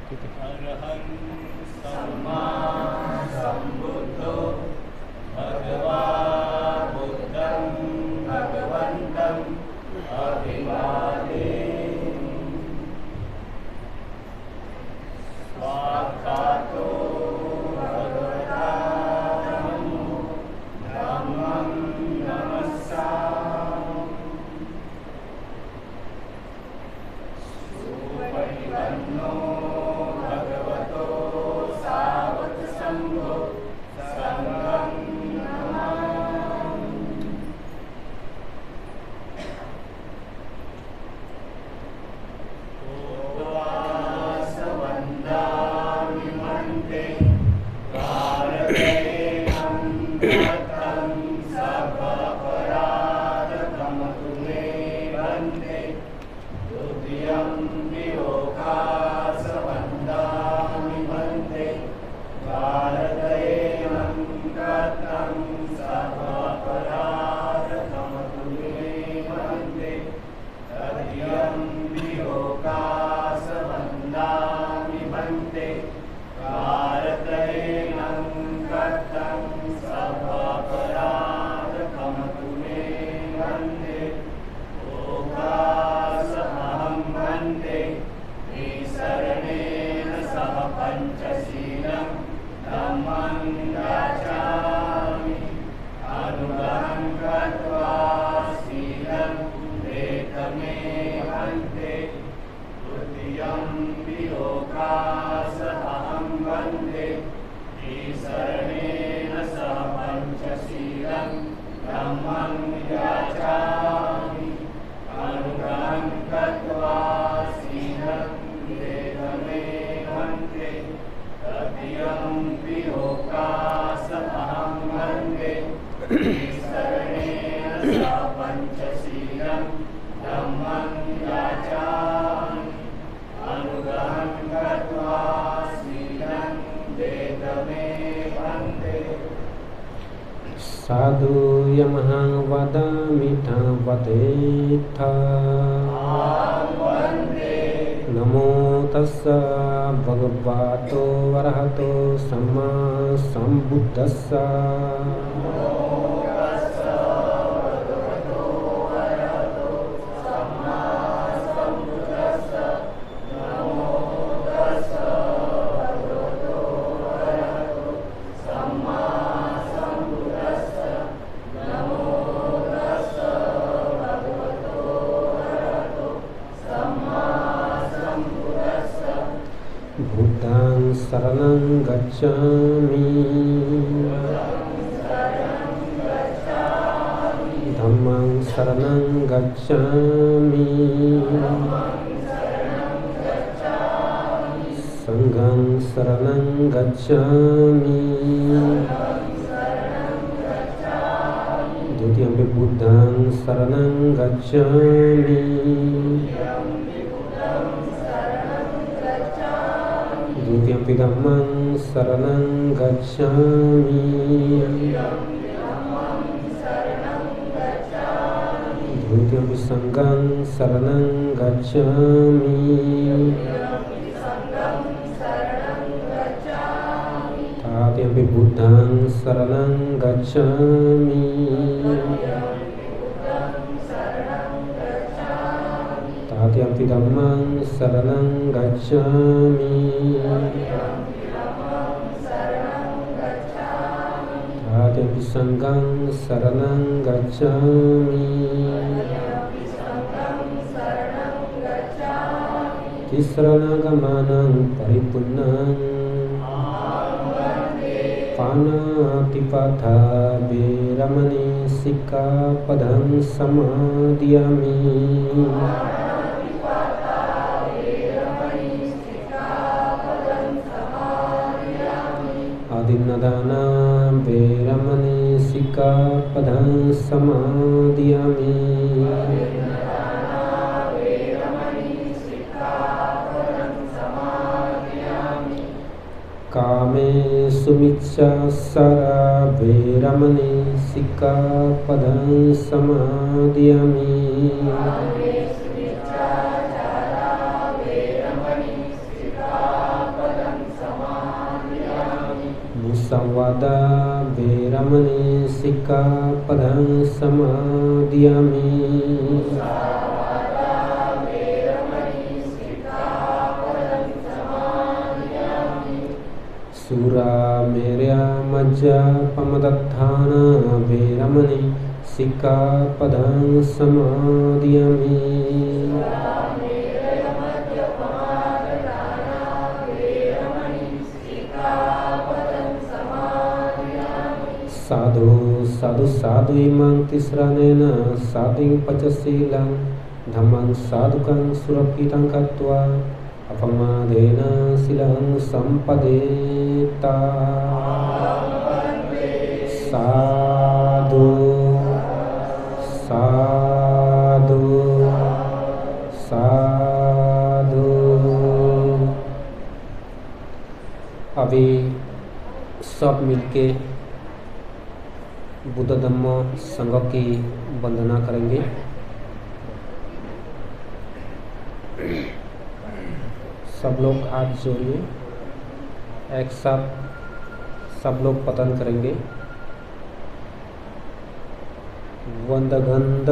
अरहं सम्मा सम्बुद्धो भगवा बुद्धं भगवन्तं अभिवादे स्वाक्षातो भगवता नमो धम्मं नमस्सामि सुपरिपन्नो भगवतो सावक संघो संघं नमामि। उपवास वन्दामि मन्ते भारतेयं व्रतं सभापराधकमतु मे वन्दे द्वितीयं वियोगास वन्दामि वन्दे भारतेयं व्रतं सभापराधकमतु मे वन्दे तृतीयं वियोगास वन्दामि वन्दे भारतेयं व्रतं सभापराधकमतु मे वन्दे योगासमहं वन्दे निसरणेन सह पञ्चशीलं धम्मं याचामि अनुगहं गत्वा शीलं वेदमे वन्दे तृतीयं वियोगासमहं वन्दे निसरणेन सह पञ्चशीलं धम्मं याचामि अनुगहं गत्वा शीलं वेदमे वन्दे तृतीयं वियोगासमहं वन्दे निसरणेन सह पञ्चशीलं धम्मं याचामि अनुगहं गत्वा शीलं वेदमे वन्दे। साधुयमः वदामि वदेथा नमो तस्स भगवतो वरहतो सम्मा सम्बुद्धस्स बुद्धं शरणं गच्छामि धम्मं शरणं गच्छामि संघं शरणं गच्छामि द्वितीयं बुद्धं शरणं गच्छामि द्वितीयं धम्मं शरणं गच्छामि द्वितीयं संघं शरणं गच्छामि तृतीयं बुद्धं शरणं गच्छामि तृतीयं धम्मं शरणं गच्छामि तृतीयं संघं शरणं गच्छामि तिस्रणागमनं परिपूर्णं पाणातिपाथा वेरमणि सिक्खापदं समादयामि आदिन्नदाना वेरमणि सिक्खापदं समादयामि कामेषु मिच्छाचारा वेरमणि सिक्खापदं समादयामि सिक्खापदं समादयामि। सुरामेरमज्जपमदत्थाना वेरमणि सिक्खापदं समादयामि। साधु साधु साधु इमं तिस्रनेन साधुं पचशीलं धम्मं साधुकं सुरक्षितं कृत्वा अपमादेन शीलं सम्पदेता। साधु साधु साधु। अभी सब मिलके बुद्ध धम्म संघ की वंदना करेंगे। सब लोग हाथ जोड़िए, एक साथ सब लोग पतन करेंगे। वंदगंध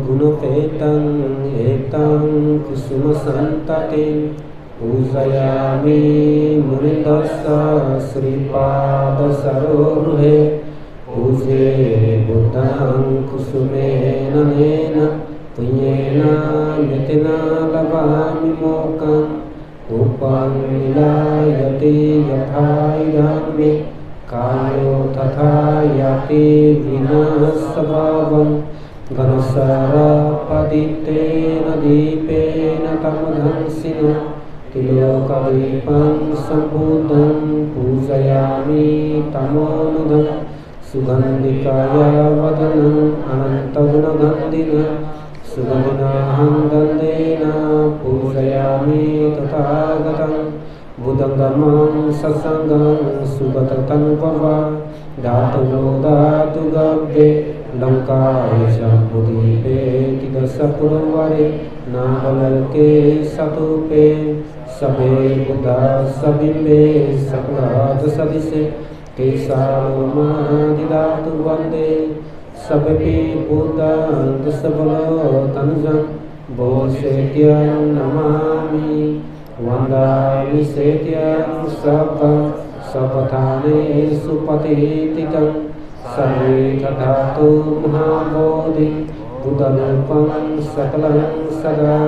गुणपेतं एतं कुसुम संततिं पूजयामि मुनिन्दस्य श्रीपाद सरोरुहे। पूजे बुद्धं कुसुमेन नेन पुण्येन मितिना लभामि मोक्षम्। उपं मिलायते यथा इदानीं कायो तथा याति विनाशभावं। घनशरपदितेन दीपेन तमदंसिना तिलोकदीपं सम्बुद्धं पूजयामि तमोनुदम्। सुगन्धिकाया वदनम् अनन्तगुणगन्धिना सुगन्धिनाहं गन्धेन पूजयामि तथागतं। बुद्धं धम्मं सत्सङ्गं सुगततनुभवा धातुलो धातु गव्ये लङ्काय जम्बुद्वीपे तिदशपुरवरे नागलोके सतूपे सबे बुद्धा सबिम्बे सकलात् सदिशे केशालोमादिधातु वन्दे सबपि बुद्धं दशबलो तनुजं बोधेत्यं नमामि। वन्दामि सेत्यं सपं सपथाने सुपतितिकं सर्वे धातु महाबोधि बुद्धरूपं सकलं सदा।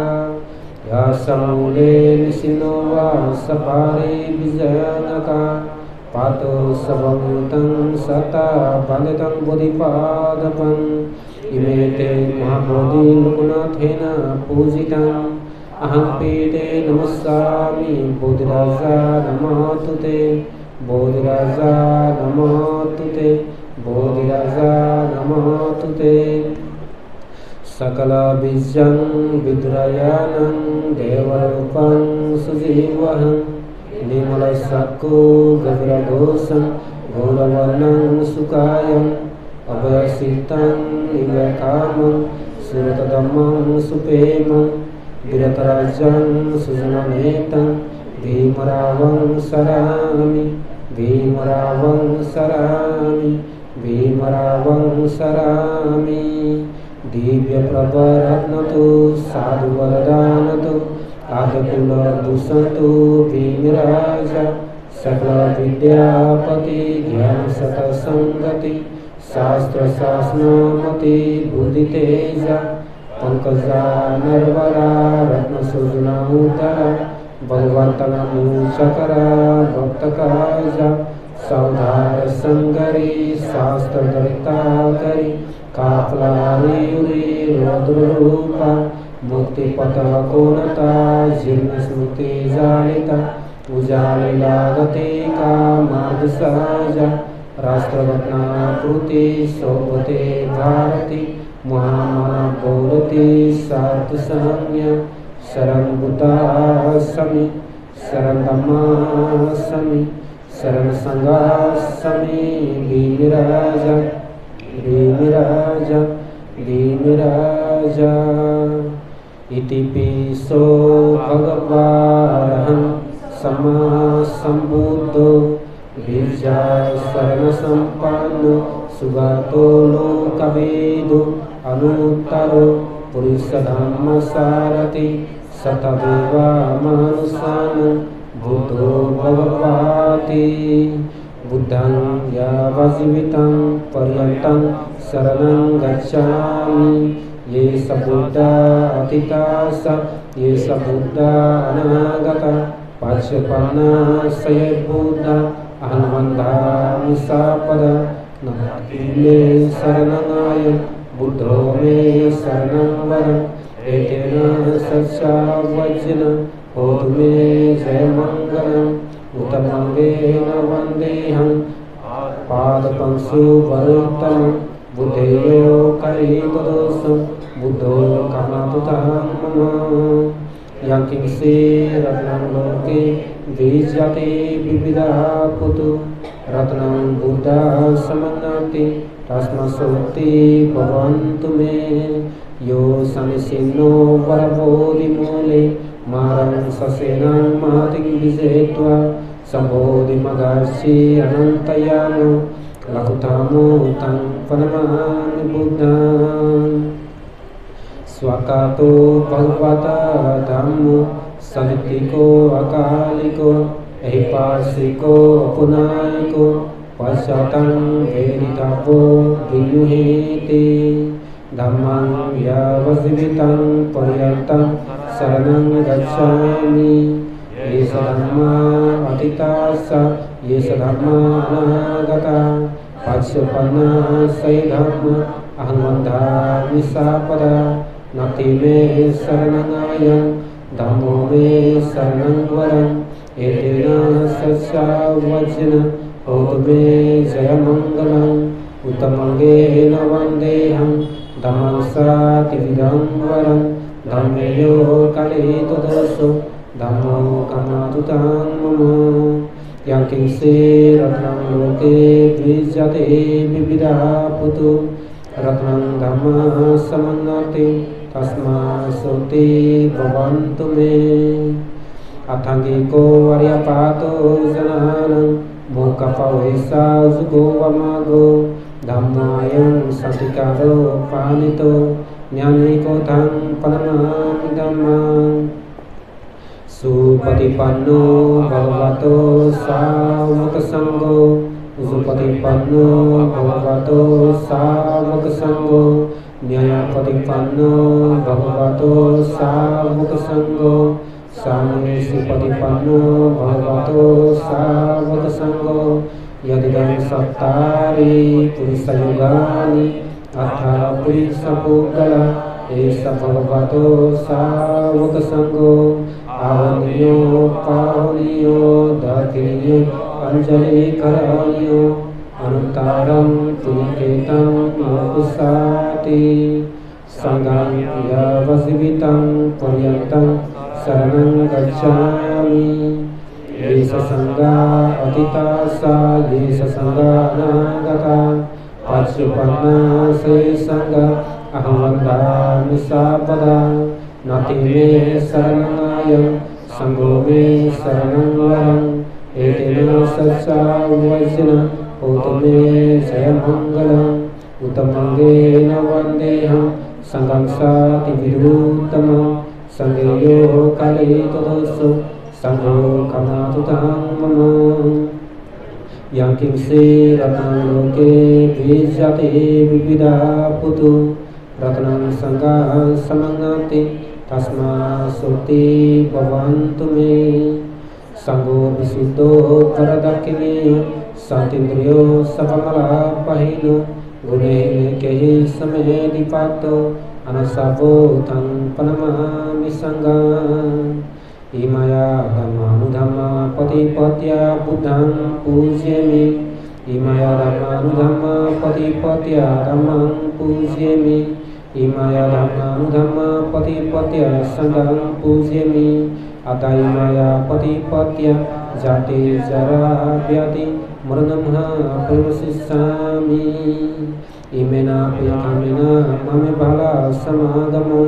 यासमूले निशिनो वा सपारे विजयनका पातो सबभूतं सता बालितं बोधिपादपम्। इमे ते महाबोधि लोकनाथेन पूजितम्। अहं पीते नमस्यामि बोधिराजा नमोऽस्तु ते। बोधिराजा नमोऽस्तु ते। बोधिराजा नमोऽस्तु ते। सकलबीजं विद्रायानं देवरूपं सुजीवहं। निर्मलशक्को गभीरदोषं गौरवर्णं सुकायम्। अभयसिद्धं निवकामं सुरतधम्मं सुप्रेमं। विरतराजं सुजननेतं भीमरावं शरामि। भीमरावं शरामि। भीमरावं शरामि। दिव्यप्रभरत्नतो साधुवरदानतो आदिकुलभूषणतो भीमराजा। सकलविद्यापति ज्ञानशतसंगति शास्त्रशासनमति बुद्धितेजा। पंकजा नरवरा रत्नसुजना उदरा भगवन्तनमूचकरा भक्तकाजा। सौधार संगरी शास्त्रदत्ताकरी काफलारियुरी रौद्ररूपा। मुक्तिपथकोनता जीर्णस्मृतिजालिता उजालिलागते कामार्धसहजा। राष्ट्ररत्नाकृति शोभते भारती महामहागौरती सार्थसंज्ञा। शरण बुद्धास्मि शरण धम्मास्मि शरण संघास्मि। भीमराजा भीमराजा भीमराजा। इति पिसो भगवान् सम्मा सम्बुद्धो विद्या शरण संपन्न सुगतो लोकवेदो अनुत्तरो पुरुष धर्म सारथि सतदेवा मानुषान् बुद्धो भगवति बुद्धं यावज्जीवितं पर्यन्तं शरणं गच्छामि ये स बुद्धा अतीतास ये स बुद्धा अनागता पश्यपन्ना स ये बुद्धा अहं वन्दामि सापदा नमति मे शरणनाय बुद्धो मे शरणं वरम् एतेन सच्चावज्जिन होतु मे जयमङ्गलम् उत्तमङ्गेन वन्देऽहं पादपंशुवरुत्तमं बुद्धेयो कलितदोषं बुद्धो कामतुतः मम यकिंसे रत्नं लोके विजयते विविधः पुतु रत्नं बुद्धः समन्नाति तस्मात्सोक्ति भवन्तु मे यो सनिसिन्नो वरबोधिमूले मारं ससेनं महतिं विजयित्वा सम्बोधिमगर्षि अनन्तयानो लघुतामो तं प्रणमामि बुद्धं स्वकातो भगवता धम्मो सनितिको अकालिको ऐपार्श्विको पुनायिको पश्चातं वेदितव्यो विनुहेति धम्मं यावज्जीवितं पर्यन्तं शरणं गच्छामि ये स धर्मा अतीतास ये स धर्मा अनागता पश्यपन्ना स ये धर्म अहं वन्दामि सापदा नति मे शरणनायं धम्मो मे शरणं वरम् एतेन सच्चावज्जिन होतु मे जयमङ्गलम् उत्तमङ्गेन वन्देऽहं धम्मं सातिविधं वरम् धम्मेयो कलितदोषो धम्मो कामतुतं मम यकिंसे रत्नं लोके विजयते विविधः पुतु रत्नं धम्मः समन्नाति तस्मात्सोक्ति भवन्तु मे अथाङ्गिको अर्यपातो जनानां मूकपवैसा जुगो वमागो धम्मायं सतिकारो पानितो ज्ञानिको तं प्रणमामि धम्मं सुपतिपन्नो भगवतो सावकसङ्गो सुपतिपन्नो भगवतो सावकसङ्गो न्यायपतिपन्नो भगवतो सावकसङ्गो सामे सुपतिपन्नो भगवतो सावकसङ्गो यदिदं सत्तारि पुरुषयुगानि अथ पुरुषपुद्गल एष भगवतो सावकसङ्गो आवनीयो पावनीयो दर्शनीयो अञ्जलिकरणीयो अनुत्तरं पुनिकेतं मोक्षाति सङ्गं यावज्जीवितं पर्यन्तं शरणं गच्छामि ये स सङ्गा अतीतास ये स सङ्गा अनागता पश्यपन्ना स ये सङ्गा अहं वन्दामि सापदा नति मे शरणनाय सङ्गो मे शरणं वरम् एतेन सच्चावज्जिन होतु मे जयमङ्गलम् उत्तमङ्गेन वन्देऽहं सङ्गं सातिविधुत्तमं सङ्गेयो कलितदोषो सङ्गो कामतुतं मम यकिंसे रत्नं लोके विजयते विविधः पुतु रत्नं सङ्गः समन्नाति तस्मात्सोक्ति भवन्तु मे सङ्गो विशुद्धो वरदक्षिणेयो सतीन्द्रियो सपमलापहीनो गुणैर्नैकैः समेधिपातो अनसवो तं प्रणमामि सङ्गम् इमया धम्मानुधम्मा पतिपत्या बुद्धं पूजयामि इमया धम्मानुधम्मा पतिपत्या धम्मं पूजयामि इमया धम्मानुधम्मा पतिपत्या सङ्गं पूजयामि अत इमया पतिपत्या जाति जरा व्याधि मरणं प्रवशिष्यामि इमेना प्रियकामेना मम बाला समागमो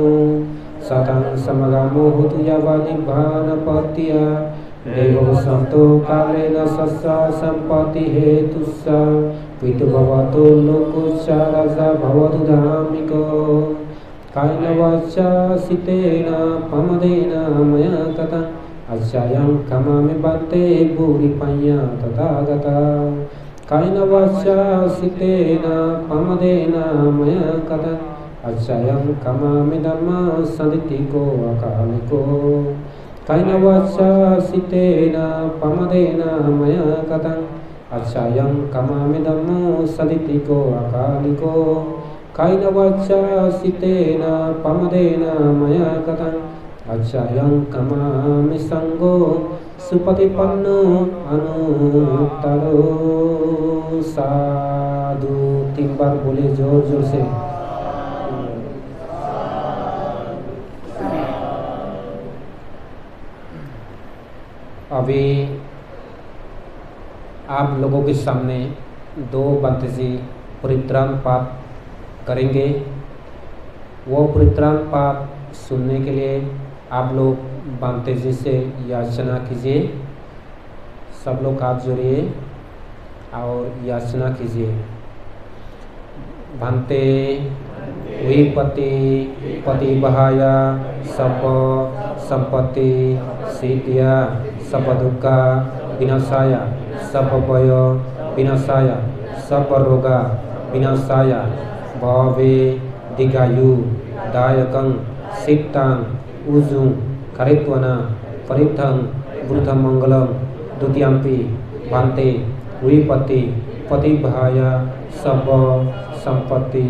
सतं समगमो होतु यावनिर्वाणपत्या देववसन्तो कालेन सस्य सम्पत्ति हेतुश्च पितृभवतो लोकोच्च राजा भवतु धार्मिको कायेन वाचा सितेन प्रमादेन मया ततं अच्चायं कमामि बन्ते भूरिपञ्या तथागता कायेन वाचा सितेन प्रमादेन मया ततं अच्चायं कमामि धम्मः सन्दितिको अकालिको कायेन वाचा सितेन प्रमादेन मया ततं अच्चायं कमामि धम्मो सन्दितिको अकालिको कायेन वाचा सितेन प्रमादेन मया ततं अच्चायं कमामि संगो सुपतिपन्नो अनुत्तरो साधु। 3 बार बोले जोर जोर से। अभी आप लोगों के सामने 2 बंतजी परित्राण पाठ करेंगे। वो परित्राण पाठ सुनने के लिए आप लोग बांते जी से याचना कीजिए। सब लोग हाथ जोड़िए और याचना कीजिए। भांते विपत्ति पतिबहाय सब संपत्ति सिद्धिया सब दुख विनाशाय सब भय विनाशाय सब रोग विनाशाय भवे दीर्घायु दायकं सिद्धां उजुं करित्वना परिथं वृद्धमंगलम द्वितीयंपि भांते विपत्ति पतिबहाय सब संपत्ति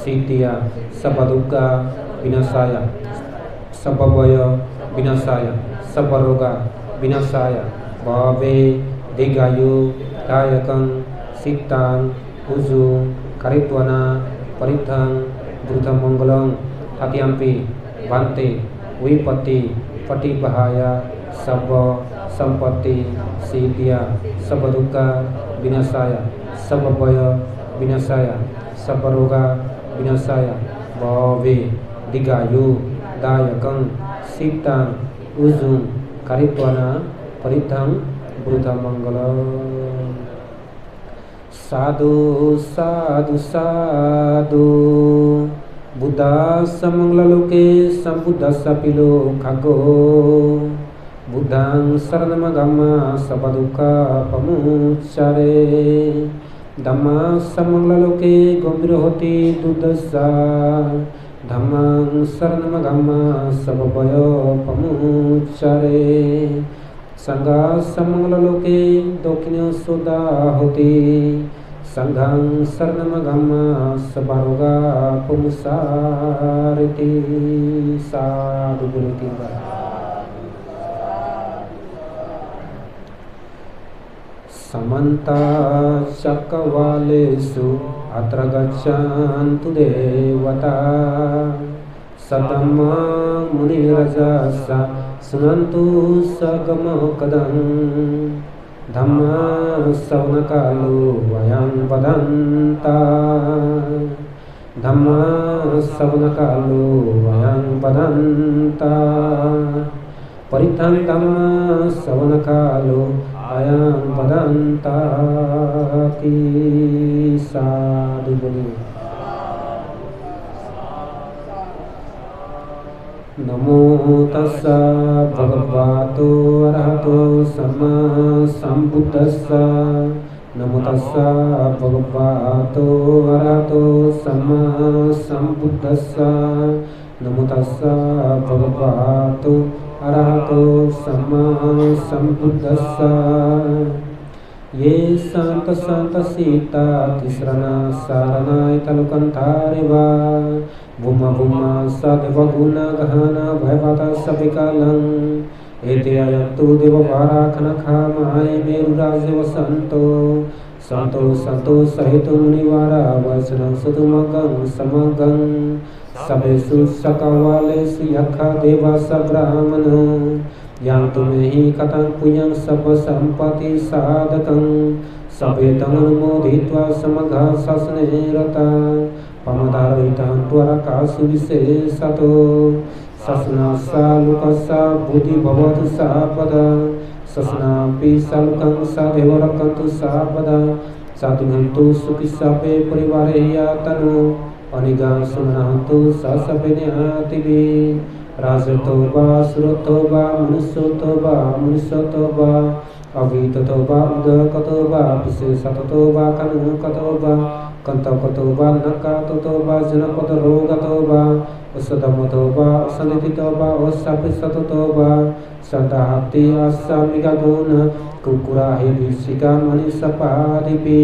सिद्धिया सब दुख विनाशाय सब भय विनाशाय सब रोग विनाशाय भवे दीर्घायु दायकं सिद्धां उजुं करित्वना परिथं वृद्धमंगलम तृतीयंपि भांते विपत्ति पतिबहाय सब संपत्ति सिद्धिया सब दुख विनाशाय सब भय विनाशाय सब रोग विनाशाय भवे दीर्घायु दायकं सिद्धां उजुं करित्वना परिथं वृद्धमंगलम। साधु साधु साधु बुद्धास्य मंगललोके संबुद्धस्य लोकागो बुद्धं शरणमगमः सर्वदुःखपमुच्चरे धम्मस्य मंगललोके गम्भीरोऽति दुर्दशा धम्मं शरणमगमः सर्वभयपमुच्चरे संघस्य मंगललोके दक्षिणोऽसुदाहुति संघं शरणमगमः सर्वरोगपमुच्चरेति। साधु बोलो 3 बार। समन्ता चक्रवालेषु अत्र गच्छन्तु देवता सतमा मुनिरजस शृण्वन्तु सगमकदं धम्मा श्रवणकालो वयं वदन्ता धम्मा श्रवणकालो वयं वदन्ता परिथं धम्मा श्रवणकालो अयं वदन्ताति। साधु बोलिए। नमो तस्सा भगवतो अरहतो सम्मा सम्बुद्धस्सा नमो तस्सा भगवतो अरहतो सम्मा सम्बुद्धस्सा नमो तस्सा भगवतो अरहतो सम्मा सम्बुद्धस्सा। ये संत संत सीता तिसरना सारनाय तलुकंठारेवा भूमा भूमा सदेव गुण गहना भयवता सविकालं एते अयन्तु देव वाराखन खामाय मेरुराजे वसंतो संतो संतो सहित मुनिवारा वचनं सुतुमगं समगं सभेषु सकवालेषु यखा देवा सब्राह्मणो यान्तु मे हि कथं पुण्यं सब सम्पत्ति साधकं सभेतमनुमोदित्वा समघा शासने रता पमदारयितं त्वरकासु विशेषतो शासनस्सा लोकस्सा बुद्धि भवतु सा पदा सस्नापि सालुकं सदैव रक्षन्तु सर्वदा साधुहन्तु सुखिसापे परिवारे यातनु अनिगा सुमनहन्तु ससभिन्यातिभिः राजतो वा सुरतो वा मनुष्यतो वा अगीततो वा उदकतो वा विशेषतो वा कनकतो वा कंतकतो वा नकातो वा जनपदरोगतो वा असदमतो वा असनिधितो वा असापिसतो वा सदाहति असामिगुण कुकुराहि विशिका मनिषपादिपि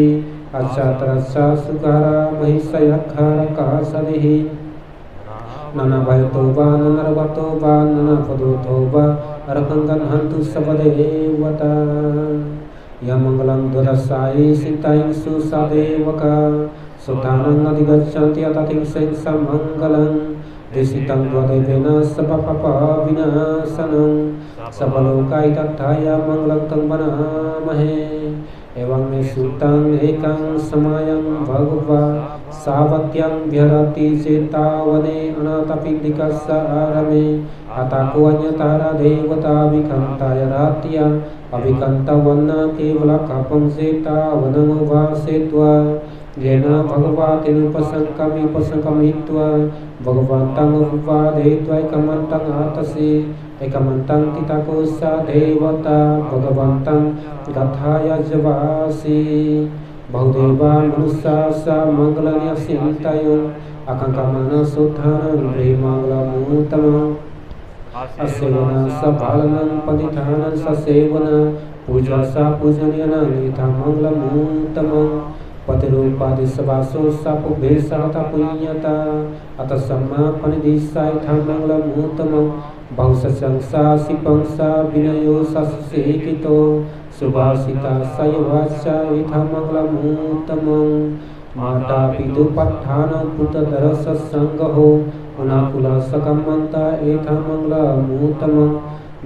अचातरसा सुकारा महिषयखारका सदिहि ननभयतो वा ननरवतो वा ननपदोतो वा अरकंगन हंतु सबदेवता यमंगलं द्वदशायि सितायं सुसदेवका सुतानं अधिगच्छन्ति अततिं समंगलं दिशितं द्वदेवेन सबपपा विनाशनं सबलोकाय तथाय मंगलं तं वनामहे एवं मे सुतं एकं समयं भगवा सावत्यं व्यरति चेतावने अनाथपिण्डिकस्सारमे अताको अन्यतारा देवता विकंताय रात्या अभिकंतवन्न केवल कपं चेतावनमुभासेत्वा येन भगवतिनुपसंकमित्वा भगवन्तं उपादेत्वैकमन्तं आतसे एकमन्तं तिताकोसा देवता भगवन्तं गथाय जवासि बहुदेवा मनुष्या सा मंगलन्यसिन्तयं अकंकमन सुधानं प्रेमंगलमुत्तमम् असेवन सपालनं पतिथानं ससेवन पूजा सा पूजनीयनं यथा मंगलमुत्तमम् पतिरूपादि सवासो सापुभे सहता पुण्यता अतः सम्मापनिदिशा यथा मंगलमुत्तमम् बहुसंसा सिपंसा विनयो ससेकितो सुभाषिता सयवाचा यथा मंगलमुत्तमम् माता पितुपत्थान पुत्रधर सत्संगो अनाकुला सकमंता यथा मंगलमुत्तमम्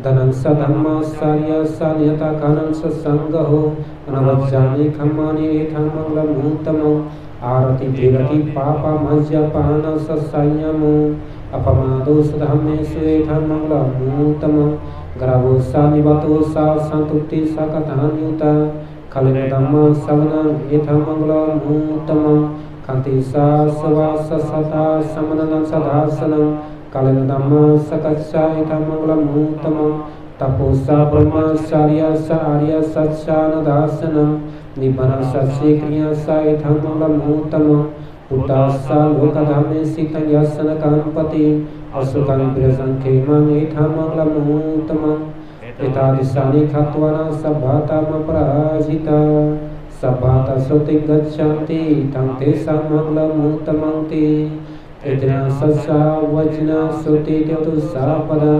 धनं सधम्मा सार्य सान्यता कानं सत्संगो अनवज्जानि खम्मानि यथा मंगलमुत्तमम् आरति विरति पापा मज्जपान सत्संयमो अपमादो सधम्मेषु यथा मंगलमुत्तमम् ग्रावो सा निवतो सा संतुप्ति सा कथान्युता खलिनधम्मा सवनं यथा मंगलमुत्तमम् कान्ति सा सवास सता समननं सदासनं कालिनधम्मा सकच्चा यथा मंगलमुत्तमम् तपोसा ब्रह्मचार्य सा आर्य सच्चानदासनं निबनं सच्चे क्रिया सा यथा मंगलमुत्तमम् पुता सा लोकधामे सितं यसन कांपति असुकं विरसंखेमं यथा मंगलमुत्तमम् एतादृशानि खत्वाना सभातामपराजिता सभाता श्रुतिं गच्छन्ति तं तेषां मंगलमुत्तमं ते इतना सच्चा वचना श्रुति द्योतु सापदा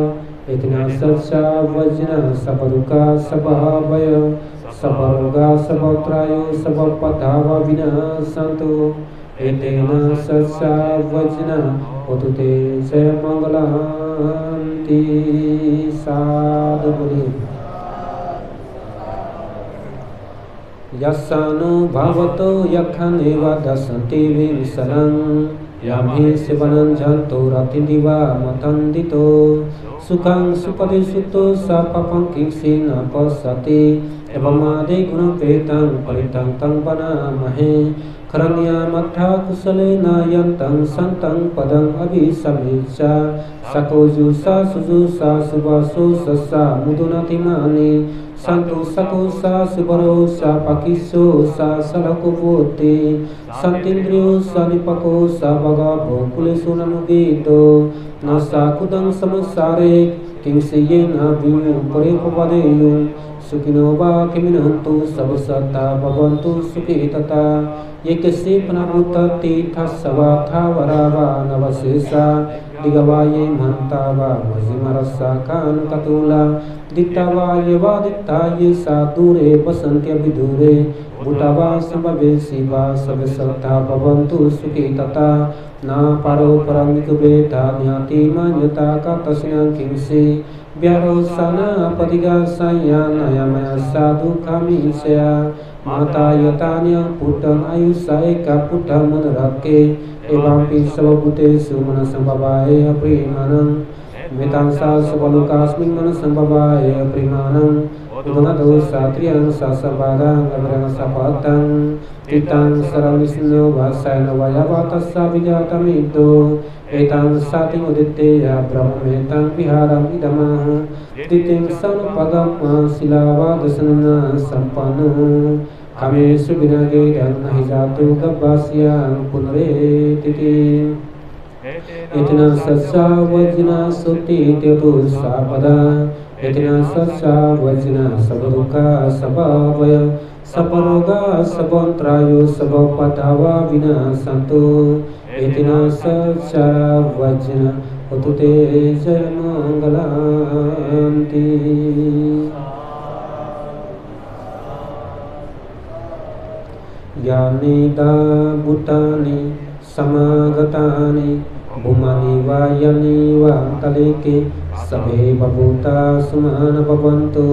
इतना सच्चा वचना सबरुका सबहवय सबरोगा सबत्रायो सबपदावा विनाशन्तु एतेन सच्चा वचना होतु ते जय मंगलांति साधु बोलिए यस्यानुभवतो यखनेव दशन्ति विंशनं यामहि शिवनं जन्तोरतिदिवा मतन्दितो सुखं सुपदि सुतो स पापं किंसि न पश्यति एवमादि गुणपेतं परितं तं वनामहे खरण्यामथा कुशलेन यन्तं सन्तं पदम् अभिसमेच्छ सकोजुषा सुजुषा सुवासो सस्सा मुदुनतिमानि संतु सकोषा सुबरोषा पकिषोषा सलकुपोते सन्तीन्द्रियोषा निपकोषा भगवकुलेषु ननुगीतो न साकुदं समसारे किंसेयेन विमुपरेपवदेयुं सुखिनो वा किमिनन्तु सबसत्ता भवन्तु सुखी तथा एकस्य पुनरुत्तीर्थस्सवाथा वरावा नवशेषा दिगवाये महन्ता वा मजिमरस्सा कानकतुला दित्तावाये वा दित्ताये सा दूरे वसन्त्यभिदूरे भूतावा सम्भवेसि वा सबसत्ता भवन्तु सुखी तथा न पारो परमिकुबेता ज्ञाति मान्यता का तस्यां किंसे व्यारोसना पदिगा संयानयमय साधु खामीशया माता यतान्य पुटं आयुषा एका पुटं मनरके एवं पि सर्वभूतेषु मनसंभवाय प्रेमानं मेतांसा सबलोकास्मिन् मनसंभवाय प्रिमाणं उदनदो सात्रियं ससभागां अग्रं सपतं तितं सरं विष्णु भासायन वयवातस्सा विजातमिदो एतं सातिमुदितेय ब्रह्मेतं विहारम् इदमः तितिं सनुपगम शिलावादसनं सम्पन्नो कामेषु विनगेयं नहि जातु गब्बास्यां पुनरेतिति इतना सच्चा वजना सुति तेतु सापदा इतना सच्चा वजना सबदुका सबवय सबरोगा सबंत्रायो सबपदावा विना संतो इतना सच्चा वजना उतुते जय मंगलांति यानि दा भूतानि समागतानि भूमानि वा यानि वा तलेके सभे बभूता सुमान भवन्तु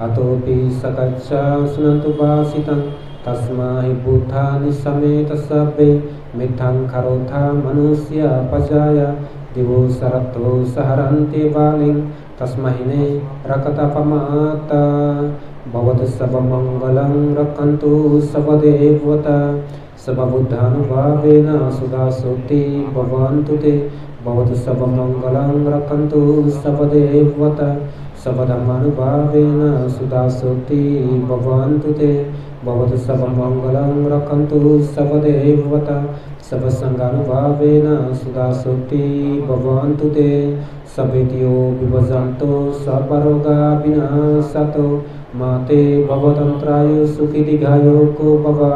अतोपि सकच्चा सुनन्तु भासितं तस्मै भूतानि समेत सभे मिथ्यां करोथा मनुष्य पचाय दिवो सरतो सहरन्ति बालिं तस्मै ने रकतपमाता भवतु सबमङ्गलं रक्षन्तु सबदेवता सबबुद्धानुभावेन सुधासुक्ति भवन्तु ते भवतु सबमङ्गलं रक्षन्तु सबदेवता सबधर्मानुभावेन सुधासुक्ति भवन्तु ते भवतु सबमङ्गलं रक्षन्तु सबदेवता सबसङ्गानुभावेन सुधासुक्ति भवन्तु ते सवेत्यो विभजन्तो सर्वरोगा विनाशतो माते भवतन्त्राय सुखी दीर्घायो को भवा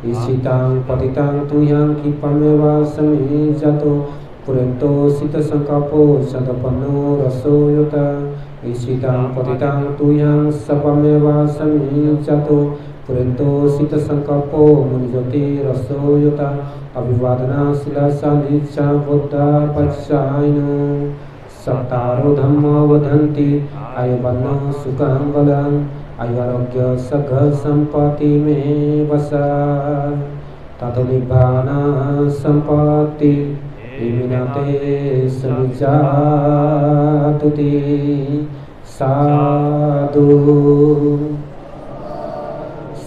ईशितां पतितां तुह्यां क्षिपमेव समीजातो पुरन्तो शीतसङ्कल्पो सदपन्नो रसो युत ईशितां पतितां तुह्यां सपमेव समीजातो पुरन्तो शीतसङ्कल्पो मुनिज्योति रसो युत अभिवादना शिलाशालिचा बुद्धा पश्चायनो सत्तारो धम्मो वदन्ति आयुर्वन्नो सुखं बलम् आयुरारोग्य सघ संपत्ति में वसा ततो निब्बाना संपत्ति विमिनाते समिजातुति साधु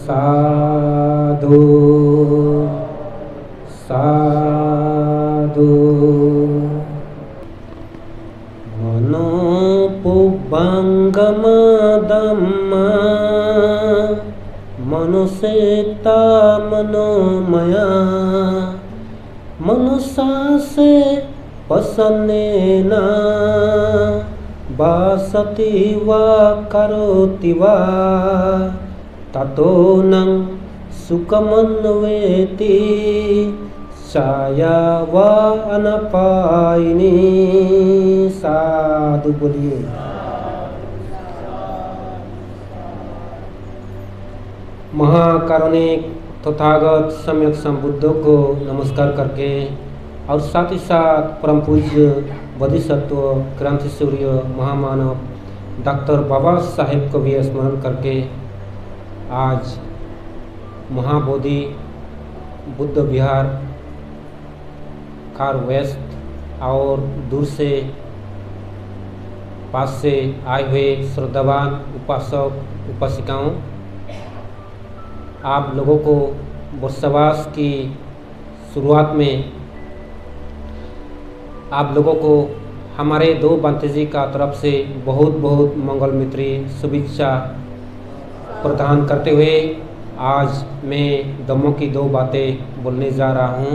साधु साधु मनोपुब्बंगमदम्मा मनुष्यता मनोमया मनुष्य से पसन्नेन वासति वा करोति वा ततो नं सुखमन्वेति छाया वा अनपायिनी। साधु बोलिए। महाकारुणिक तथागत सम्यक संबुद्धों को नमस्कार करके और साथ ही साथ परम पूज्य बोधिसत्व क्रांति सूर्य महामानव डॉक्टर बाबा साहेब को भी स्मरण करके आज महाबोधि बुद्ध विहार कार वेस्ट और दूर से पास से आए हुए श्रद्धावान उपासक उपासिकाओं, आप लोगों को वर्षवास की शुरुआत में आप लोगों को हमारे दो बांते जी का तरफ से बहुत बहुत मंगल मित्री शुभेच्छा प्रदान करते हुए आज मैं धम्मों की दो बातें बोलने जा रहा हूँ।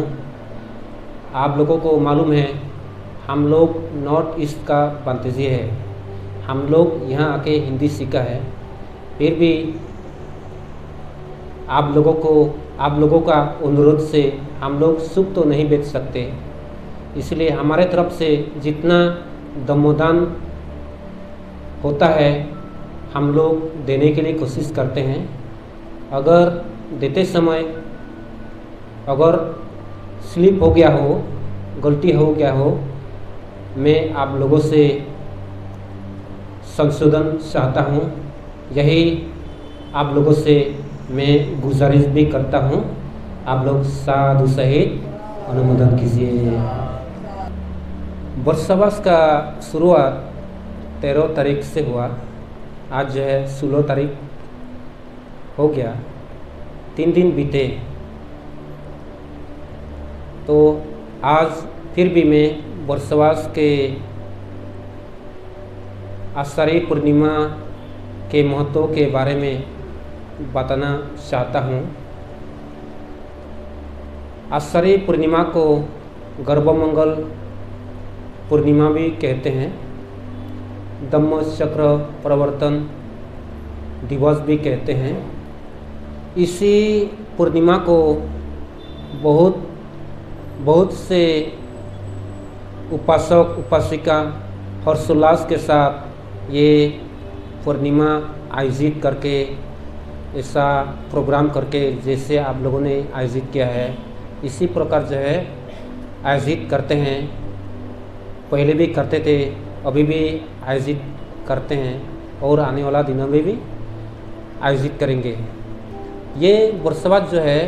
आप लोगों को मालूम है हम लोग नॉर्थ ईस्ट का बांते जी है, हम लोग यहाँ आके हिंदी सीखा है, फिर भी आप लोगों का अनुरोध से हम लोग सुख तो नहीं बेच सकते, इसलिए हमारे तरफ से जितना दमोदान होता है हम लोग देने के लिए कोशिश करते हैं। अगर देते समय अगर स्लिप हो गया हो, गलती हो गया हो, मैं आप लोगों से संशोधन चाहता हूँ। यही आप लोगों से मैं गुजारिश भी करता हूँ, आप लोग साधु सहित अनुमोदन कीजिए। वर्षावास का शुरुआत 13 तारीख से हुआ। आज जो है 16 तारीख हो गया, 3 दिन बीते। तो आज फिर भी मैं वर्षावास के आषाढ़ी पूर्णिमा के महत्व के बारे में बताना चाहता हूँ। आषाढ़ी पूर्णिमा को गर्भमंगल पूर्णिमा भी कहते हैं, धम्मचक्र प्रवर्तन दिवस भी कहते हैं। इसी पूर्णिमा को बहुत से उपासक उपासिका हर्षोल्लास के साथ ये पूर्णिमा आयोजित करके, ऐसा प्रोग्राम करके जैसे आप लोगों ने आयोजित किया है, इसी प्रकार जो है आयोजित करते हैं। पहले भी करते थे, अभी भी आयोजित करते हैं और आने वाला दिनों में भी आयोजित करेंगे। ये वर्षावास जो है,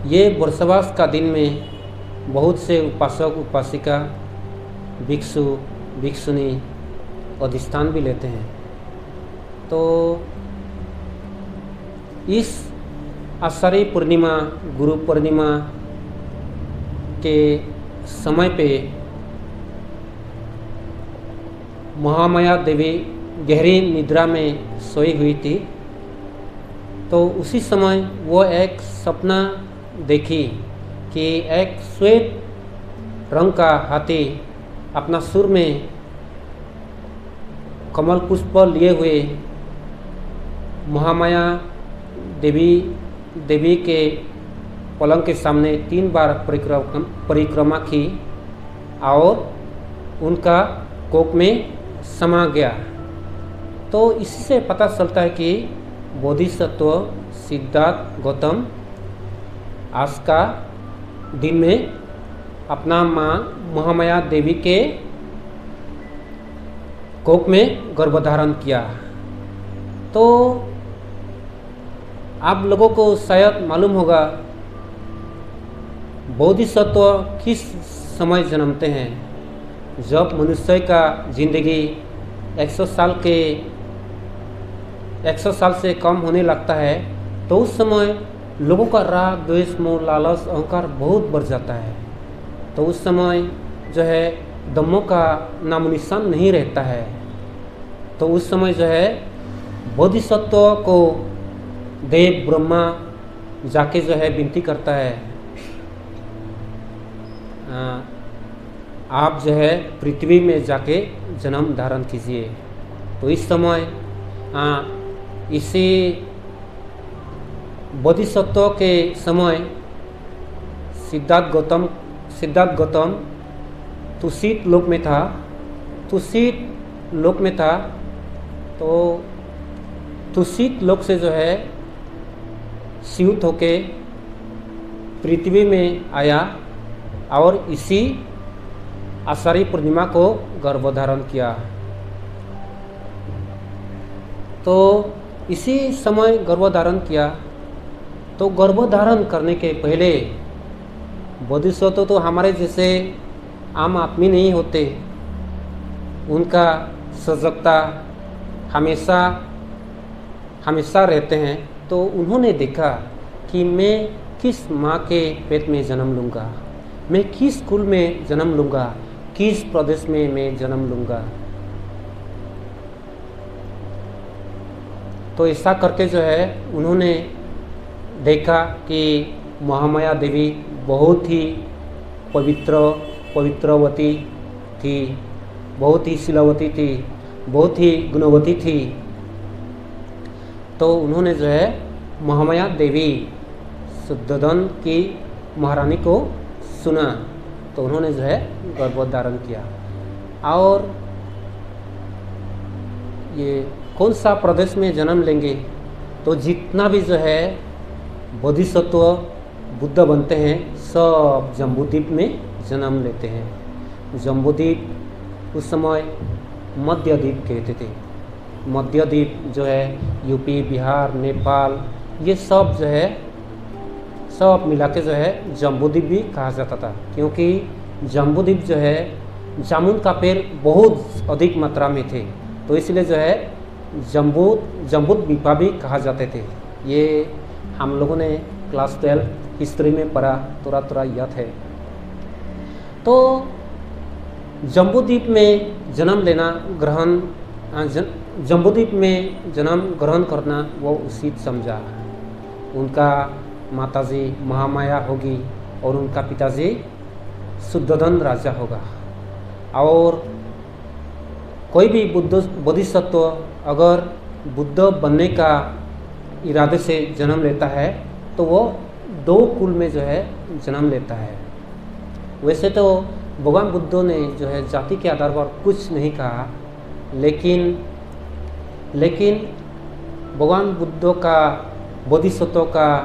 ये वर्षावास का दिन में बहुत से उपासक उपासिका भिक्षु भिक्षुनी अधिष्ठान भी लेते हैं। तो इस आषाढ़ी पूर्णिमा गुरु पूर्णिमा के समय पे महामाया देवी गहरी निद्रा में सोई हुई थी। तो उसी समय वो एक सपना देखी कि एक श्वेत रंग का हाथी अपना सुर में कमल पुष्प लिए हुए महामाया देवी के पलंग के सामने 3 बार परिक्रमा की और उनका कोख में समा गया। तो इससे पता चलता है कि बोधिसत्व सिद्धार्थ गौतम आज का दिन में अपना माँ महामाया देवी के कोख में गर्भधारण किया। तो आप लोगों को शायद मालूम होगा बोधिसत्व किस समय जन्मते हैं। जब मनुष्य का जिंदगी 100 साल से कम होने लगता है, तो उस समय लोगों का राग द्वेष मोह लालच अहंकार बहुत बढ़ जाता है। तो उस समय जो है दम्मों का नाम निशान नहीं रहता है। तो उस समय जो है बोधिसत्व को देव ब्रह्मा जाके जो है विनती करता है, आप जो है पृथ्वी में जाके जन्म धारण कीजिए। तो इस समय इसी बोधिसत्व के समय सिद्धार्थ गौतम तुषित लोक में था। तो तुषित लोक से जो है स्यूत होके पृथ्वी में आया और इसी आषाढ़ी पूर्णिमा को गर्भधारण किया। तो इसी समय गर्भधारण किया। तो गर्भधारण करने के पहले बोधिसत्व तो हमारे जैसे आम आदमी नहीं होते, उनका सजगता हमेशा रहते हैं। तो उन्होंने देखा कि मैं किस माँ के पेट में जन्म लूँगा, मैं किस कुल में जन्म लूँगा, किस प्रदेश में मैं जन्म लूँगा। तो ऐसा करके जो है उन्होंने देखा कि महामाया देवी बहुत ही पवित्रवती थी, बहुत ही शीलवती थी, बहुत ही गुणवती थी। तो उन्होंने जो है महामाया देवी शुद्धोदन की महारानी को सुना। तो उन्होंने जो है गर्भधारण किया। और ये कौन सा प्रदेश में जन्म लेंगे, तो जितना भी जो है बोधिसत्व बुद्ध बनते हैं सब जम्बूद्वीप में जन्म लेते हैं। जम्बूद्वीप उस समय मध्यद्वीप कहते थे। मध्यद्वीप जो है यूपी, बिहार, नेपाल, ये सब जो है सब मिला के जो है जम्बूद्वीप भी कहा जाता था, क्योंकि जम्बूद्वीप जो है जामुन का पेड़ बहुत अधिक मात्रा में थे, तो इसलिए जो है जम्बूद्वीपा भी कहा जाते थे। ये हम लोगों ने क्लास 12 हिस्ट्री में पढ़ा, थोड़ा थोड़ा याद है। तो जम्बूद्वीप में जन्म लेना जम्बूद्वीप में जन्म ग्रहण करना वो उचित समझा। उनका माताजी महामाया होगी और उनका पिताजी शुद्धोधन राजा होगा। और कोई भी बोधिसत्व अगर बुद्ध बनने का इरादे से जन्म लेता है तो वो 2 कुल में जो है जन्म लेता है। वैसे तो भगवान बुद्ध ने जो है जाति के आधार पर कुछ नहीं कहा, लेकिन भगवान बुद्ध का बोधिसत्व का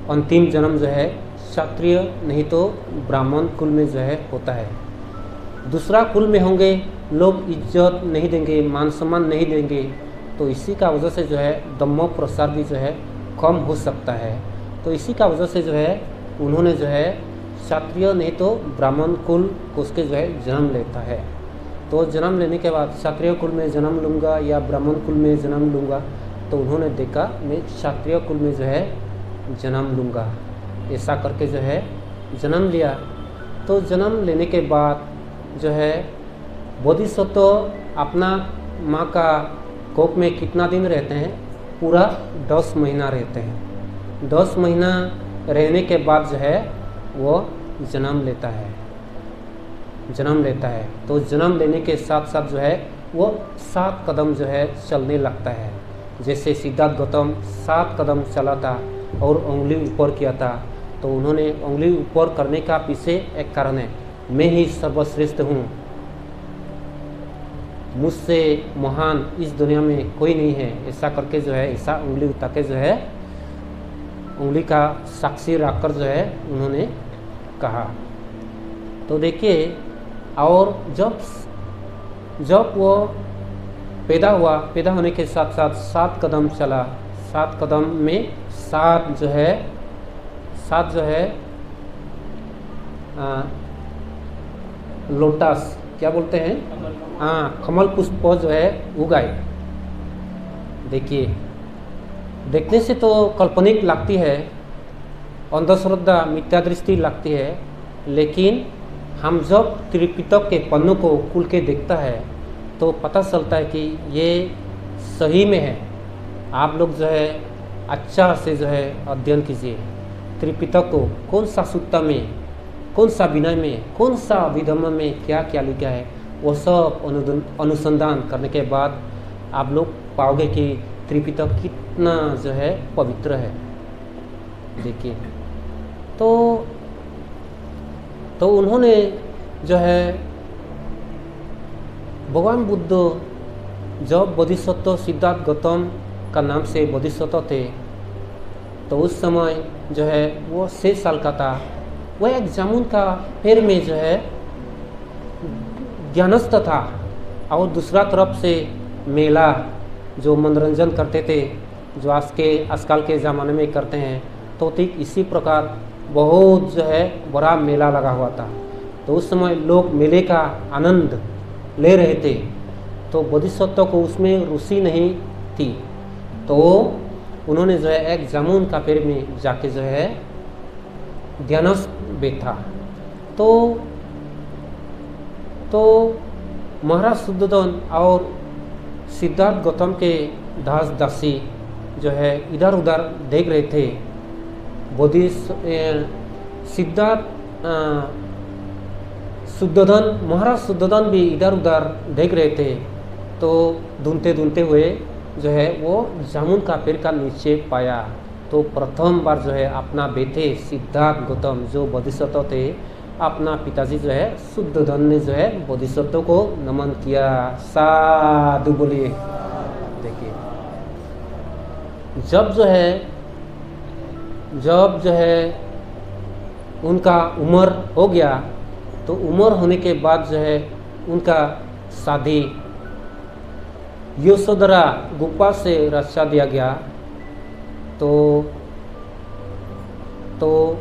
अंतिम जन्म जो है क्षत्रिय नहीं तो ब्राह्मण कुल में जो है होता है। दूसरा कुल में होंगे, लोग इज्जत नहीं देंगे, मान सम्मान नहीं देंगे, तो इसी का वजह से जो है धम्म प्रसार भी जो है कम हो सकता है। तो इसी का वजह से जो है उन्होंने जो है क्षत्रिय नहीं तो ब्राह्मण कुल उसके जो है जन्म लेता है। तो जन्म लेने के बाद क्षत्रिय कुल में जन्म लूँगा या ब्राह्मण कुल में जन्म लूँगा, तो उन्होंने देखा मैं क्षत्रिय कुल में जो है जन्म लूँगा। ऐसा करके जो है जन्म लिया। तो जन्म लेने के बाद जो है बोधिसत्व अपना माँ का कोख में कितना दिन रहते हैं? पूरा 10 महीना रहते हैं। 10 महीना रहने के बाद जो है वो जन्म लेता है। तो जन्म लेने के साथ साथ जो है वो 7 कदम जो है चलने लगता है। जैसे सिद्धार्थ गौतम 7 कदम चला था और उंगली ऊपर किया था, तो उन्होंने उंगली ऊपर करने का पीछे एक कारण है, मैं ही सर्वश्रेष्ठ हूँ, मुझसे महान इस दुनिया में कोई नहीं है। ऐसा करके जो है ऐसा उंगली उठा के जो है उंगली का साक्षी रखकर जो है उन्होंने कहा। तो देखिए, और जब वो पैदा होने के साथ साथ 7 कदम चला। 7 कदम में 7 जो है लोटस क्या बोलते हैं, कमल पुष्प जो है उगाए। देखिए, देखने से तो काल्पनिक लगती है, अंधश्रद्धा मिथ्या दृष्टि लगती है, लेकिन हम जब त्रिपिटक के पन्नों को खुल के देखता है तो पता चलता है कि ये सही में है। आप लोग जो है अच्छा से जो है अध्ययन कीजिए त्रिपिटक को, कौन सा सूत्र में, कौन सा विनय में, कौन सा विधम्म में क्या क्या लिखा है, वो सब अनुसंधान करने के बाद आप लोग पाओगे कि त्रिपिटक कितना जो है पवित्र है। देखिए, तो उन्होंने जो है भगवान बुद्ध जब बोधिसत्व सिद्धार्थ गौतम का नाम से बोधिसत्व थे, तो उस समय जो है वो 6 साल का था। वह एक जामुन का पेड़ में जो है ज्ञानस्थ था, और दूसरा तरफ से मेला जो मनोरंजन करते थे, जो आजकल के ज़माने में करते हैं, तो ठीक इसी प्रकार बहुत जो है बड़ा मेला लगा हुआ था। तो उस समय लोग मेले का आनंद ले रहे थे, तो बोधिसत्व को उसमें रुचि नहीं थी। तो उन्होंने जो है एक जामुन का पेड़ में जाके जो है ध्यानस्थ बैठा। तो महाराज शुद्धोधन और सिद्धार्थ गौतम के दास दासी जो है इधर उधर देख रहे थे। महाराज शुद्धोधन भी इधर उधर देख रहे थे। तो ढूंढते हुए जो है वो जामुन का पेड़ का नीचे पाया। तो प्रथम बार जो है अपना बेटे सिद्धार्थ गौतम जो बोधिसत्व थे, अपना पिताजी जो है शुद्धोधन ने जो है बोधिसत्व को नमन किया। साधु बोलिए। देखिए, जब जो है उनका उम्र हो गया, तो उम्र होने के बाद जो है उनका शादी यशोधरा गुफा से रचा दिया गया। तो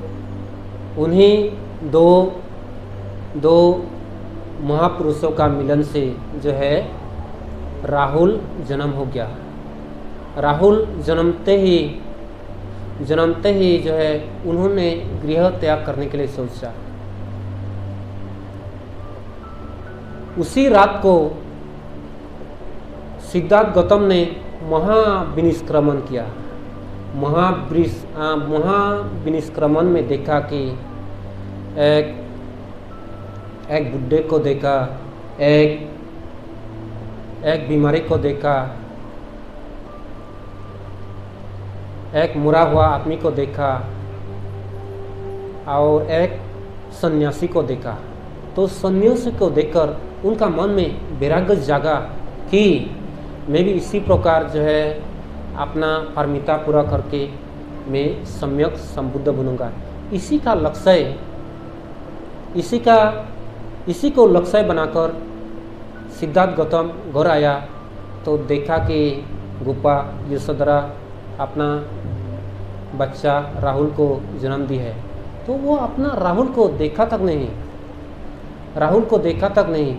उन्हीं 2 दो महापुरुषों का मिलन से जो है राहुल जन्म हो गया। राहुल जन्मते ही जो है उन्होंने गृह त्याग करने के लिए सोचा। उसी रात को सिद्धार्थ गौतम ने महाविनिष्क्रमण किया। महाविनिष्क्रमण में देखा कि एक बुड्ढे को देखा, एक बीमारी को देखा, एक मुड़ा हुआ आदमी को देखा और एक सन्यासी को देखा। तो सन्यासी को देखकर उनका मन में वैराग्य जागा कि मैं भी इसी प्रकार जो है अपना पारमिता पूरा करके मैं सम्यक संबुद्ध बनूंगा। इसी को लक्ष्य बनाकर सिद्धार्थ गौतम घर आया तो देखा कि गोपा यशोधरा अपना बच्चा राहुल को जन्म दी है। तो वो अपना राहुल को देखा तक नहीं।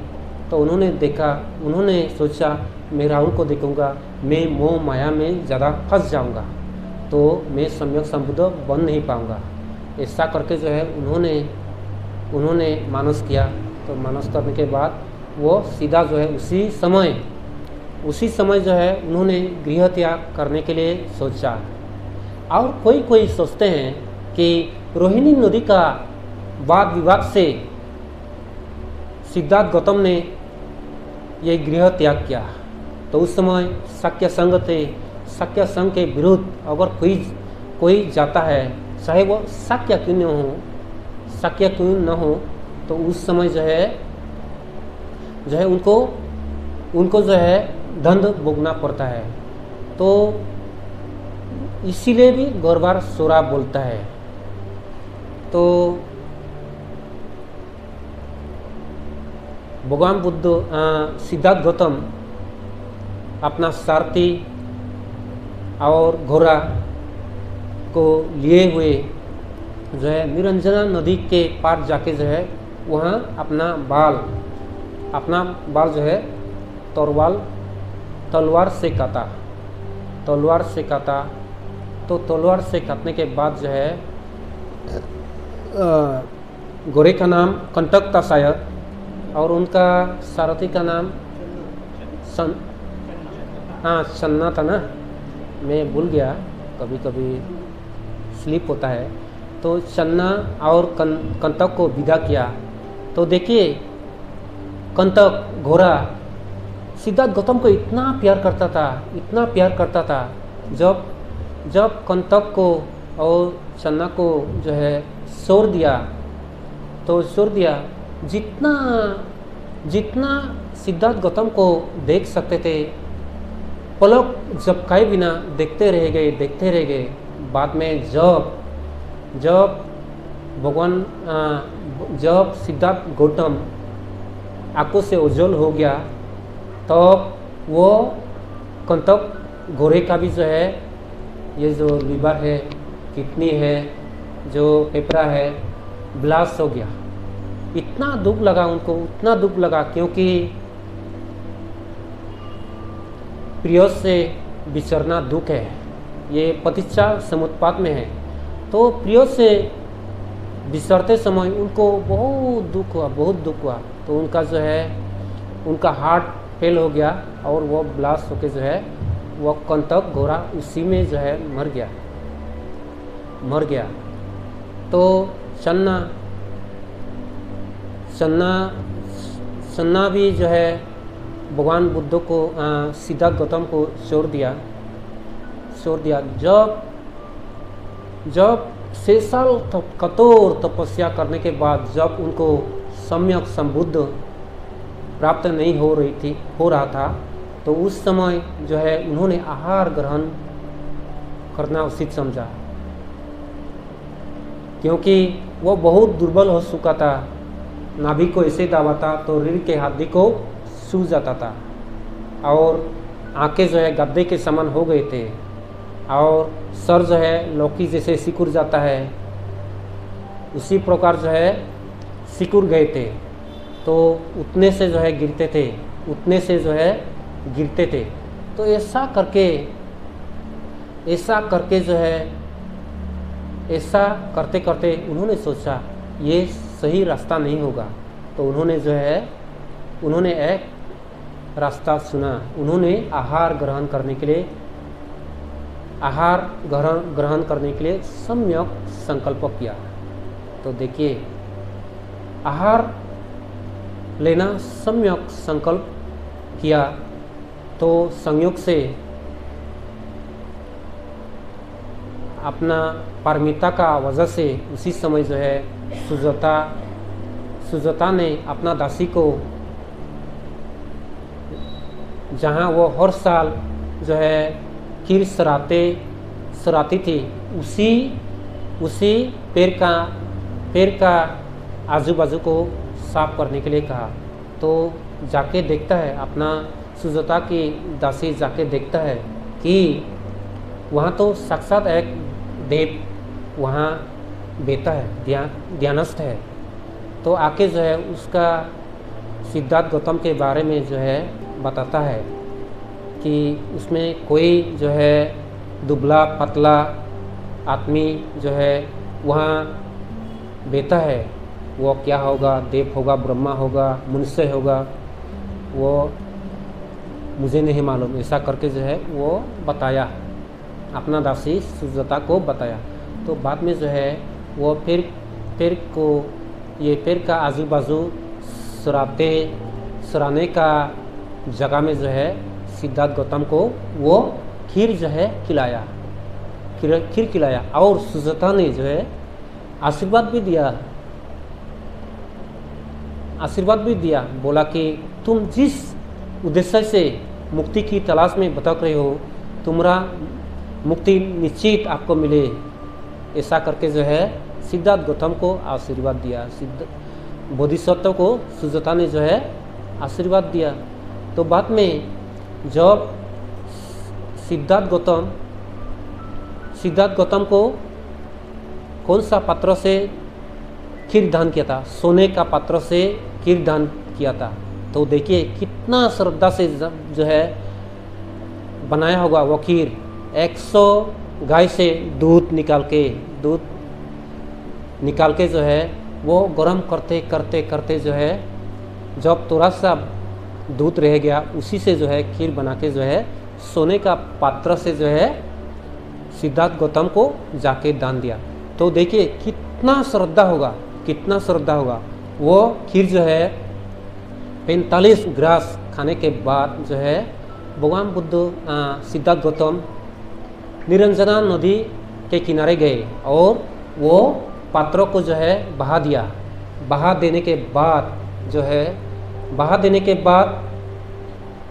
तो उन्होंने सोचा मैं राहुल को देखूंगा, मैं मोह माया में ज़्यादा फंस जाऊंगा तो मैं सम्यक संबुद्ध बन नहीं पाऊंगा। ऐसा करके जो है उन्होंने मानस किया। तो मानस करने के बाद वो सीधा जो है उसी समय जो है उन्होंने गृह त्याग करने के लिए सोचा। और कोई सोचते हैं कि रोहिणी नदी का वाद विवाद से सिद्धार्थ गौतम ने ये गृह त्याग किया। तो उस समय शाक्य संघ थे। शाक्य संघ के विरुद्ध अगर कोई जाता है, चाहे वो शाक्य क्यों न हो, तो उस समय जो है उनको जो है दंड भोगना पड़ता है। तो इसीलिए भी गौरवार सोरा बोलता है। तो भगवान बुद्ध सिद्धार्थ गौतम अपना सारथी और घोड़ा को लिए हुए जो है निरंजना नदी के पार जाके जो है वहाँ अपना बाल जो है तलवार से काटा। तो तलवार से काटने के बाद जो है घोड़े का नाम कंटक था शायद, और उनका सारथी का नाम चन्ना था ना, मैं भूल गया, कभी स्लिप होता है। तो चन्ना और कंटक को विदा किया। तो देखिए कंटक घोड़ा सिद्धार्थ गौतम को इतना प्यार करता था। जब कंटक को और चन्ना को जो है छोड़ दिया, जितना सिद्धार्थ गौतम को देख सकते थे, पलक झपकाए बिना देखते रह गए। बाद में जब सिद्धार्थ गौतम आंखों से उज्जवल हो गया, तब वो कंटक घोड़े का भी जो है ये जो लीवर है, किडनी है, जो फेफड़ा है, ब्लास्ट हो गया। इतना दुख लगा क्योंकि प्रिय से विचरना दुख है। ये प्रतिष्ठा समुत्पाद में है। तो प्रिय से विचरते समय उनको बहुत दुख हुआ। तो उनका जो है उनका हार्ट फेल हो गया और वो ब्लास्ट होके जो है वो कंटक घोड़ा उसी में जो है मर गया। तो चन्ना भी जो है भगवान बुद्ध को सिद्धार्थ गौतम को छोड़ दिया। जब 6 साल कठोर तपस्या करने के बाद जब उनको सम्यक संबुद्ध प्राप्त नहीं हो रहा था, तो उस समय जो है उन्होंने आहार ग्रहण करना उचित समझा, क्योंकि वो बहुत दुर्बल हो चुका था। नाभि को ऐसे दबाता तो रीढ़ के हड्डी को सूज जाता था और आंखें जो है गद्दे के समान हो गए थे और सर जो है लौकी जैसे सिकुड़ जाता है। उसी प्रकार जो है सिकुड़ गए थे, तो उतने से जो है गिरते थे, उतने से जो है गिरते थे। तो ऐसा करके जो है, ऐसा करते करते उन्होंने सोचा ये सही रास्ता नहीं होगा। तो उन्होंने एक रास्ता चुना। उन्होंने आहार ग्रहण करने के लिए सम्यक संकल्प किया। तो देखिए, आहार लेना सम्यक संकल्प किया तो संयोग से अपना पारमिता का वजह से उसी समय जो है सुजाता ने अपना दासी को, जहाँ वो हर साल जो है खीर सराती थी, उसी पैर का आजू बाजू को साफ करने के लिए कहा। तो जाके देखता है, अपना सुजाता की दासी जाके देखता है कि वहाँ तो साक्षात एक देव वहाँ बैठा है, ध्यानस्थ है। तो आके जो है उसका सिद्धार्थ गौतम के बारे में जो है बताता है कि उसमें कोई जो है दुबला पतला आदमी जो है वहाँ बैठा है। वो क्या होगा, देव होगा, ब्रह्मा होगा, मनुष्य होगा, वो मुझे नहीं मालूम। ऐसा करके जो है वो बताया, अपना दासी सुजाता को बताया। तो बाद में जो है वो पैर का आजू बाजू सराने का जगह में जो है सिद्धार्थ गौतम को वो खीर जो है खिलाया और सुजाता ने जो है आशीर्वाद भी दिया। बोला कि तुम जिस उद्देश्य से मुक्ति की तलाश में भटक रहे हो, तुम्हारा मुक्ति निश्चित आपको मिले। ऐसा करके जो है सिद्धार्थ गौतम को आशीर्वाद दिया। बोधिसत्व को सुजाता ने जो है आशीर्वाद दिया। तो बाद में जब सिद्धार्थ गौतम को कौन सा पात्र से खीर दान किया था, सोने का पात्र से खीर दान किया था। तो देखिए कितना श्रद्धा से जो है बनाया होगा वो खीर। 100 गाय से दूध निकाल के जो है वो गर्म करते जो है, जब थोड़ा सा दूध रह गया उसी से जो है खीर बना के जो है सोने का पात्र से जो है सिद्धार्थ गौतम को जाके दान दिया। तो देखिए कितना श्रद्धा होगा। वो खीर जो है 45 ग्रास खाने के बाद जो है भगवान बुद्ध सिद्धार्थ गौतम निरंजना नदी के किनारे गए और वो पात्रों को जो है बहा दिया। बहा देने के बाद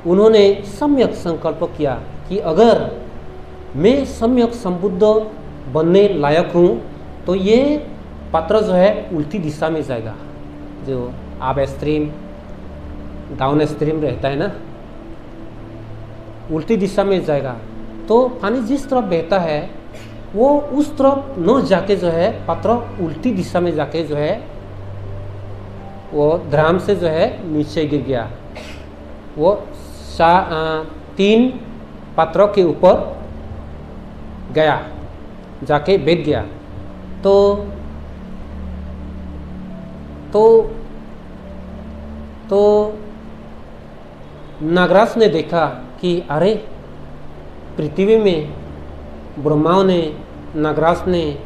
उन्होंने सम्यक संकल्प किया कि अगर मैं सम्यक संबुद्ध बनने लायक हूँ तो ये पात्र जो है उल्टी दिशा में जाएगा। जो अप स्ट्रीम डाउन स्ट्रीम रहता है ना, उल्टी दिशा में जाएगा। तो पानी जिस तरफ बहता है वो उस तरफ न जाके जो है पात्र उल्टी दिशा में जाके जो है वो ड्राम से जो है नीचे गिर गया। वो 3 पात्रों के ऊपर गया, जाके बैठ गया। तो नागराज ने देखा कि अरे पृथ्वी में ब्रह्माओं ने, नागराज ने,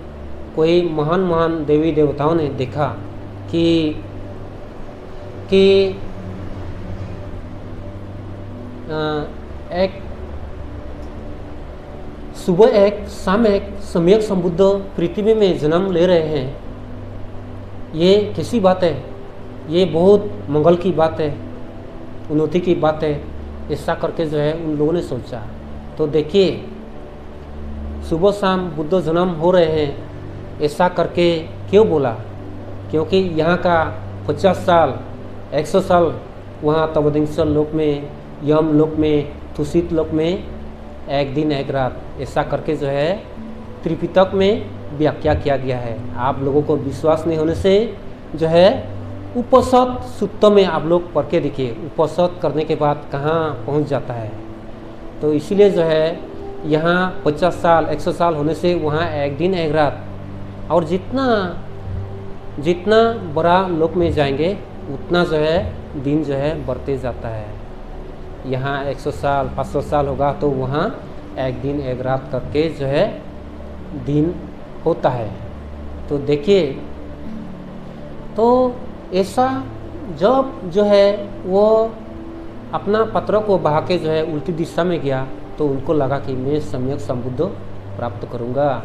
कोई महान देवी देवताओं ने देखा कि एक सुबह एक शाम एक सम्यक संबुद्ध पृथ्वी में जन्म ले रहे हैं। ये कैसी बात है, ये बहुत मंगल की बात है, उन्नति की बात है। ऐसा करके जो है उन लोगों ने सोचा। तो देखिए सुबह शाम बुद्ध जन्म हो रहे हैं, ऐसा करके क्यों बोला? क्योंकि यहाँ का 50 साल 100 साल वहाँ तवदिंसल लोक में, यम लोक में, तुषित लोक में एक दिन एक रात, ऐसा करके जो है त्रिपिटक में व्याख्या किया गया है। आप लोगों को विश्वास नहीं होने से जो है उपसत सूत्र में आप लोग पढ़ के देखिए, उपसत करने के बाद कहाँ पहुँच जाता है। तो इसीलिए जो है यहाँ 50 साल 100 साल होने से वहाँ एक दिन एक रात, और जितना बड़ा लोक में जाएंगे उतना जो है दिन जो है बढ़ते जाता है। यहाँ 100 साल 500 साल होगा तो वहाँ एक दिन एक रात करके जो है दिन होता है। तो देखिए, तो ऐसा जब जो है वो अपना पत्रों को बहा के जो है उल्टी दिशा में गया तो उनको लगा कि मैं सम्यक संबुद्ध प्राप्त करूँगा।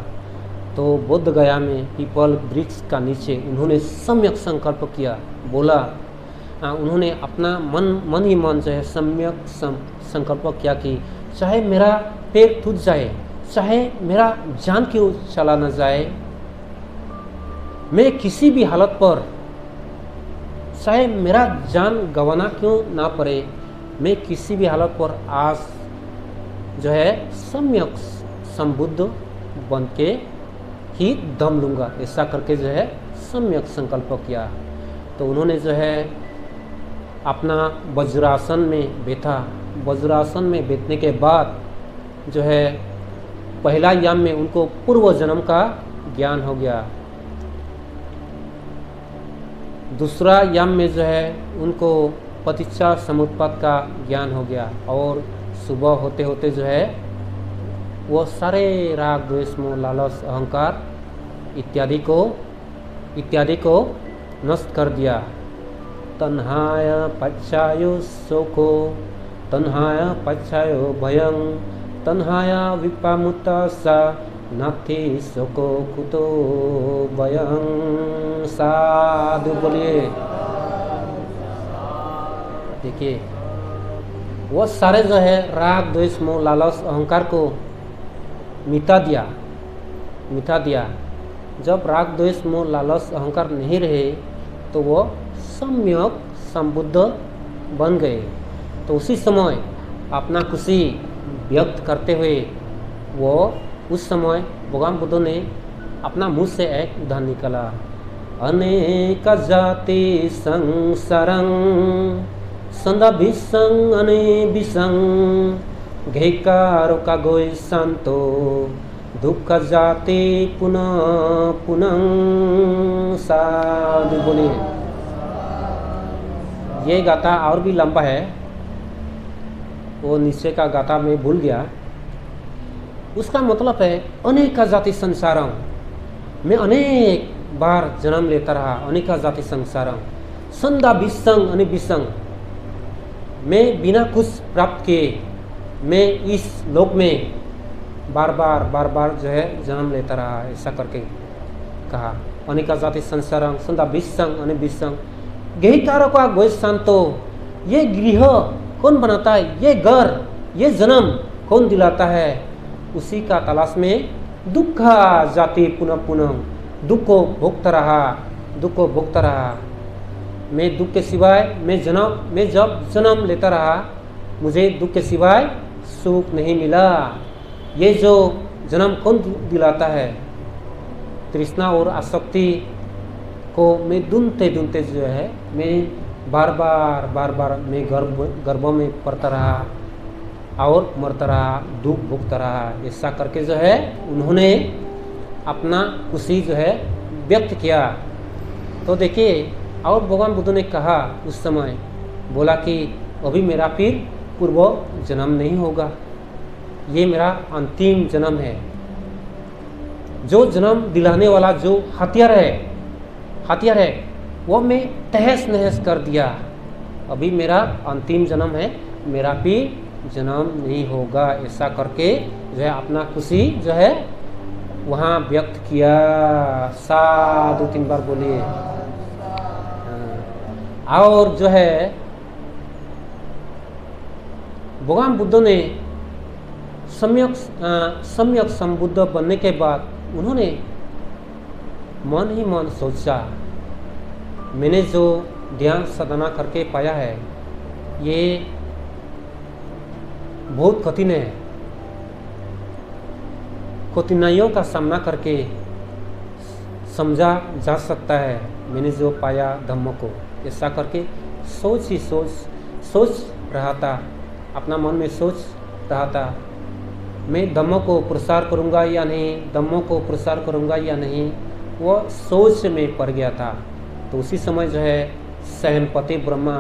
तो बोध गया में पीपल वृक्ष का नीचे उन्होंने सम्यक संकल्प किया, बोला, उन्होंने अपना मन ही मन जो है सम्यक संकल्प किया कि चाहे मेरा पैर टूट जाए, चाहे मेरा जान क्यों चला न जाए, मैं किसी भी हालत पर, चाहे मेरा जान गंवाना क्यों ना पड़े, मैं किसी भी हालत पर आज जो है सम्यक संबुद्ध बन के ही दम लूँगा। ऐसा करके जो है सम्यक संकल्प किया। तो उन्होंने जो है अपना वज्रासन में बैठा। वज्रासन में बैठने के बाद जो है पहला याम में उनको पूर्व जन्म का ज्ञान हो गया। दूसरा याम में जो है उनको पतिच्चा समुत्पाद का ज्ञान हो गया। और सुबह होते होते जो है वो सारे राग द्वेष मोह लालच अहंकार इत्यादि को नष्ट कर दिया। तन्हाय पच्छायो शोको तन्हाय पच्छायो भयं तन्हाय विपामुत्ता सा नाथी शोको कुतो भयं। साधु बोलिए। देखिए, वो सारे जो है राग द्वेष मोह लालच अहंकार को मिटा दिया। जब राग द्वेष मोह लालच अहंकार नहीं रहे तो वो सम्यक संबुद्ध बन गए। तो उसी समय अपना खुशी व्यक्त करते हुए वो उस समय भगवान बुद्ध ने अपना मुँह से एक उदाहरण निकाला। अनेक जाति संसारं संदा विसंग अने विसंग घेकारो का गोय संतो दुख जाति पुनः पुनः। साधु बोलिए। ये गाथा और भी लंबा है, वो नीचे का गाथा में भूल गया। उसका मतलब है अनेक जाति संसारं, मैं अनेक बार जन्म लेता रहा। अनेक जाति संसारं संदा विसंग अने विसंग, मैं बिना कुछ प्राप्त किए मैं इस लोक में बार बार जो है जन्म लेता रहा। ऐसा करके कहा। अनेक जाति संसारं संदा विसंग अने विसंग घेकारो का गोय शांतो, ये गृह कौन बनाता है, ये घर ये जन्म कौन दिलाता है, उसी का तलाश में दुख जाति पुनः पुनः, दुख को भोगता रहा। मैं दुख के सिवाय मैं जब जन्म लेता रहा मुझे दुख के सिवाय सुख नहीं मिला। ये जो जन्म कौन दिलाता है, तृष्णा और आसक्ति को मैं ढूंढते जो है मैं बार बार मैं गर्भ में पड़ता रहा और मरता रहा, दुख भोगता रहा। ऐसा करके जो है उन्होंने अपना खुशी जो है व्यक्त किया। तो देखिए, और भगवान बुद्ध ने कहा उस समय, बोला कि अभी मेरा फिर पूर्व जन्म नहीं होगा, ये मेरा अंतिम जन्म है। जो जन्म दिलाने वाला जो हथियार है वो मैं तहस नहस कर दिया। अभी मेरा अंतिम जन्म है, मेरा फिर जन्म नहीं होगा। ऐसा करके जो है अपना खुशी जो है वहाँ व्यक्त किया। साधु 3 बार बोलिए। और जो है भगवान बुद्ध ने सम्यक संबुद्ध बनने के बाद उन्होंने मन ही मन सोचा, मैंने जो ध्यान साधना करके पाया है ये बहुत कठिन है। कठिनाइयों का सामना करके समझा जा सकता है मैंने जो पाया धम्म को। ऐसा करके सोच रहा था, अपना मन में सोच रहा था, मैं धम्म को प्रसार करूँगा या नहीं, धम्म को प्रसार करूँगा या नहीं, वह सोच में पड़ गया था। तो उसी समय जो है सेनापति ब्रह्मा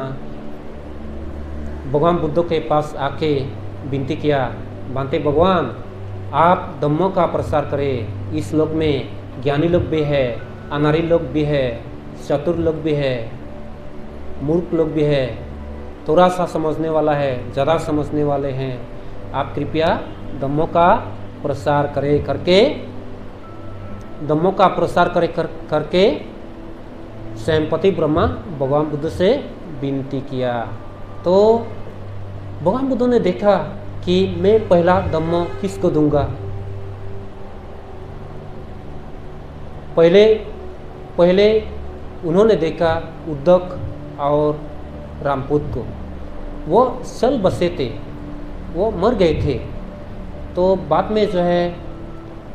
भगवान बुद्ध के पास आके विनती किया, भांते भगवान आप धम्म का प्रसार करें, इस लोक में ज्ञानी लोग भी है, अनारी लोग भी है, चतुर लोग भी है, मूर्ख लोग भी है, थोड़ा सा समझने वाला है, ज़्यादा समझने वाले हैं, आप कृपया धम्मों का प्रसार करें करके धम्मों का प्रसार करके सेनापति ब्रह्मा भगवान बुद्ध से विनती किया। तो भगवान बुद्ध ने देखा कि मैं पहला धम्म किसको दूंगा। पहले उन्होंने देखा उद्धव और रामपूत को, वो चल बसे थे, वो मर गए थे। तो बाद में जो है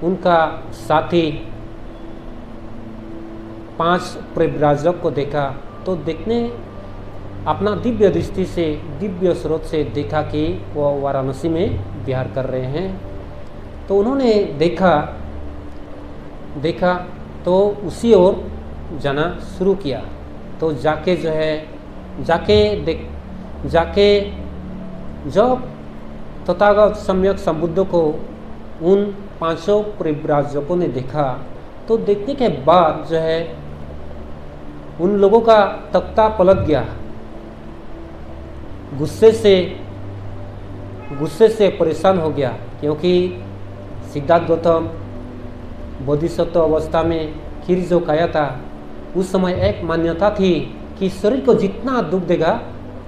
उनका साथी 5 परिव्राजक को देखा, तो देखने अपना दिव्य दृष्टि से, दिव्य स्रोत से देखा कि वो वाराणसी में विहार कर रहे हैं। तो उन्होंने देखा तो उसी ओर जाना शुरू किया। तो जाके जो है जाके जब तथागत सम्यक संबुद्ध को उन 5 परिव्राजकों ने देखा, तो देखने के बाद जो है उन लोगों का तख्ता पलट गया। गुस्से से परेशान हो गया, क्योंकि सिद्धार्थ गौतम बोधिसत्व अवस्था में खीर जो खाया था, उस समय एक मान्यता थी कि शरीर को जितना दुख देगा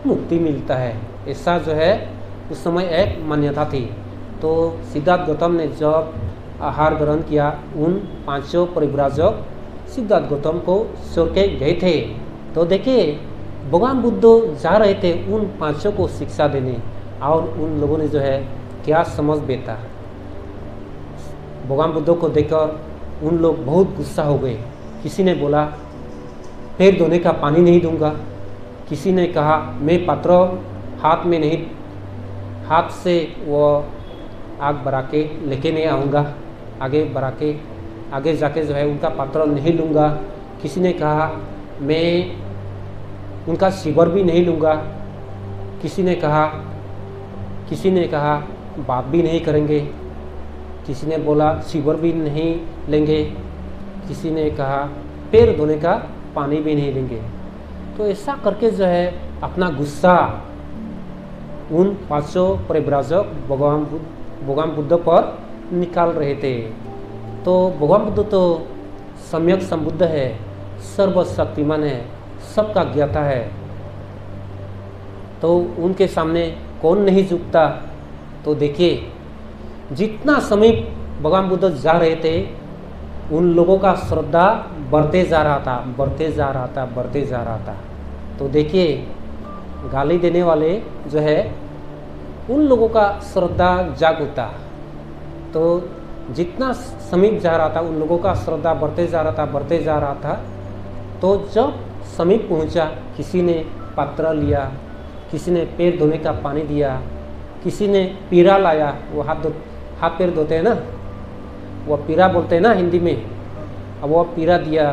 मुक्ति मिलता है, ऐसा जो है उस समय एक मान्यता थी। तो सिद्धार्थ गौतम ने जब आहार ग्रहण किया, उन 5 परिव्राजक सिद्धार्थ गौतम को छोड़ के गए थे। तो देखिए भगवान बुद्ध जा रहे थे उन 5 को शिक्षा देने, और उन लोगों ने जो है क्या समझ बैठा। भगवान बुद्ध को देखकर उन लोग बहुत गुस्सा हो गए। किसी ने बोला पैर धोने का पानी नहीं दूंगा, किसी ने कहा मैं पात्र हाथ से वो आग बढ़ा के लेके नहीं आऊँगा, आगे जाके जो है उनका पात्र नहीं लूँगा। किसी ने कहा मैं उनका शिवर भी नहीं लूँगा, किसी ने कहा बात भी नहीं करेंगे, किसी ने बोला शिवर भी नहीं लेंगे, किसी ने कहा पैर धोने का पानी भी नहीं लेंगे। तो ऐसा करके जो है अपना गुस्सा उन 5 परिव्राजक भगवान बुद्ध पर निकाल रहे थे। तो भगवान बुद्ध तो सम्यक संबुद्ध है, सर्वशक्तिमान है, सबका ज्ञाता है, तो उनके सामने कौन नहीं झुकता। तो देखिए जितना समीप भगवान बुद्ध जा रहे थे, उन लोगों का श्रद्धा बढ़ते जा रहा था। तो देखिए गाली देने वाले जो है उन लोगों का श्रद्धा जाग उठा। तो जितना समीप जा रहा था उन लोगों का श्रद्धा बढ़ते जा रहा था। तो जब समीप पहुंचा, किसी ने पात्र लिया, किसी ने पैर धोने का पानी दिया, किसी ने पीरा लाया, वो हाथ पैर धोते हैं ना, वो पीरा बोलते हैं ना हिंदी में, अब वो पीरा दिया।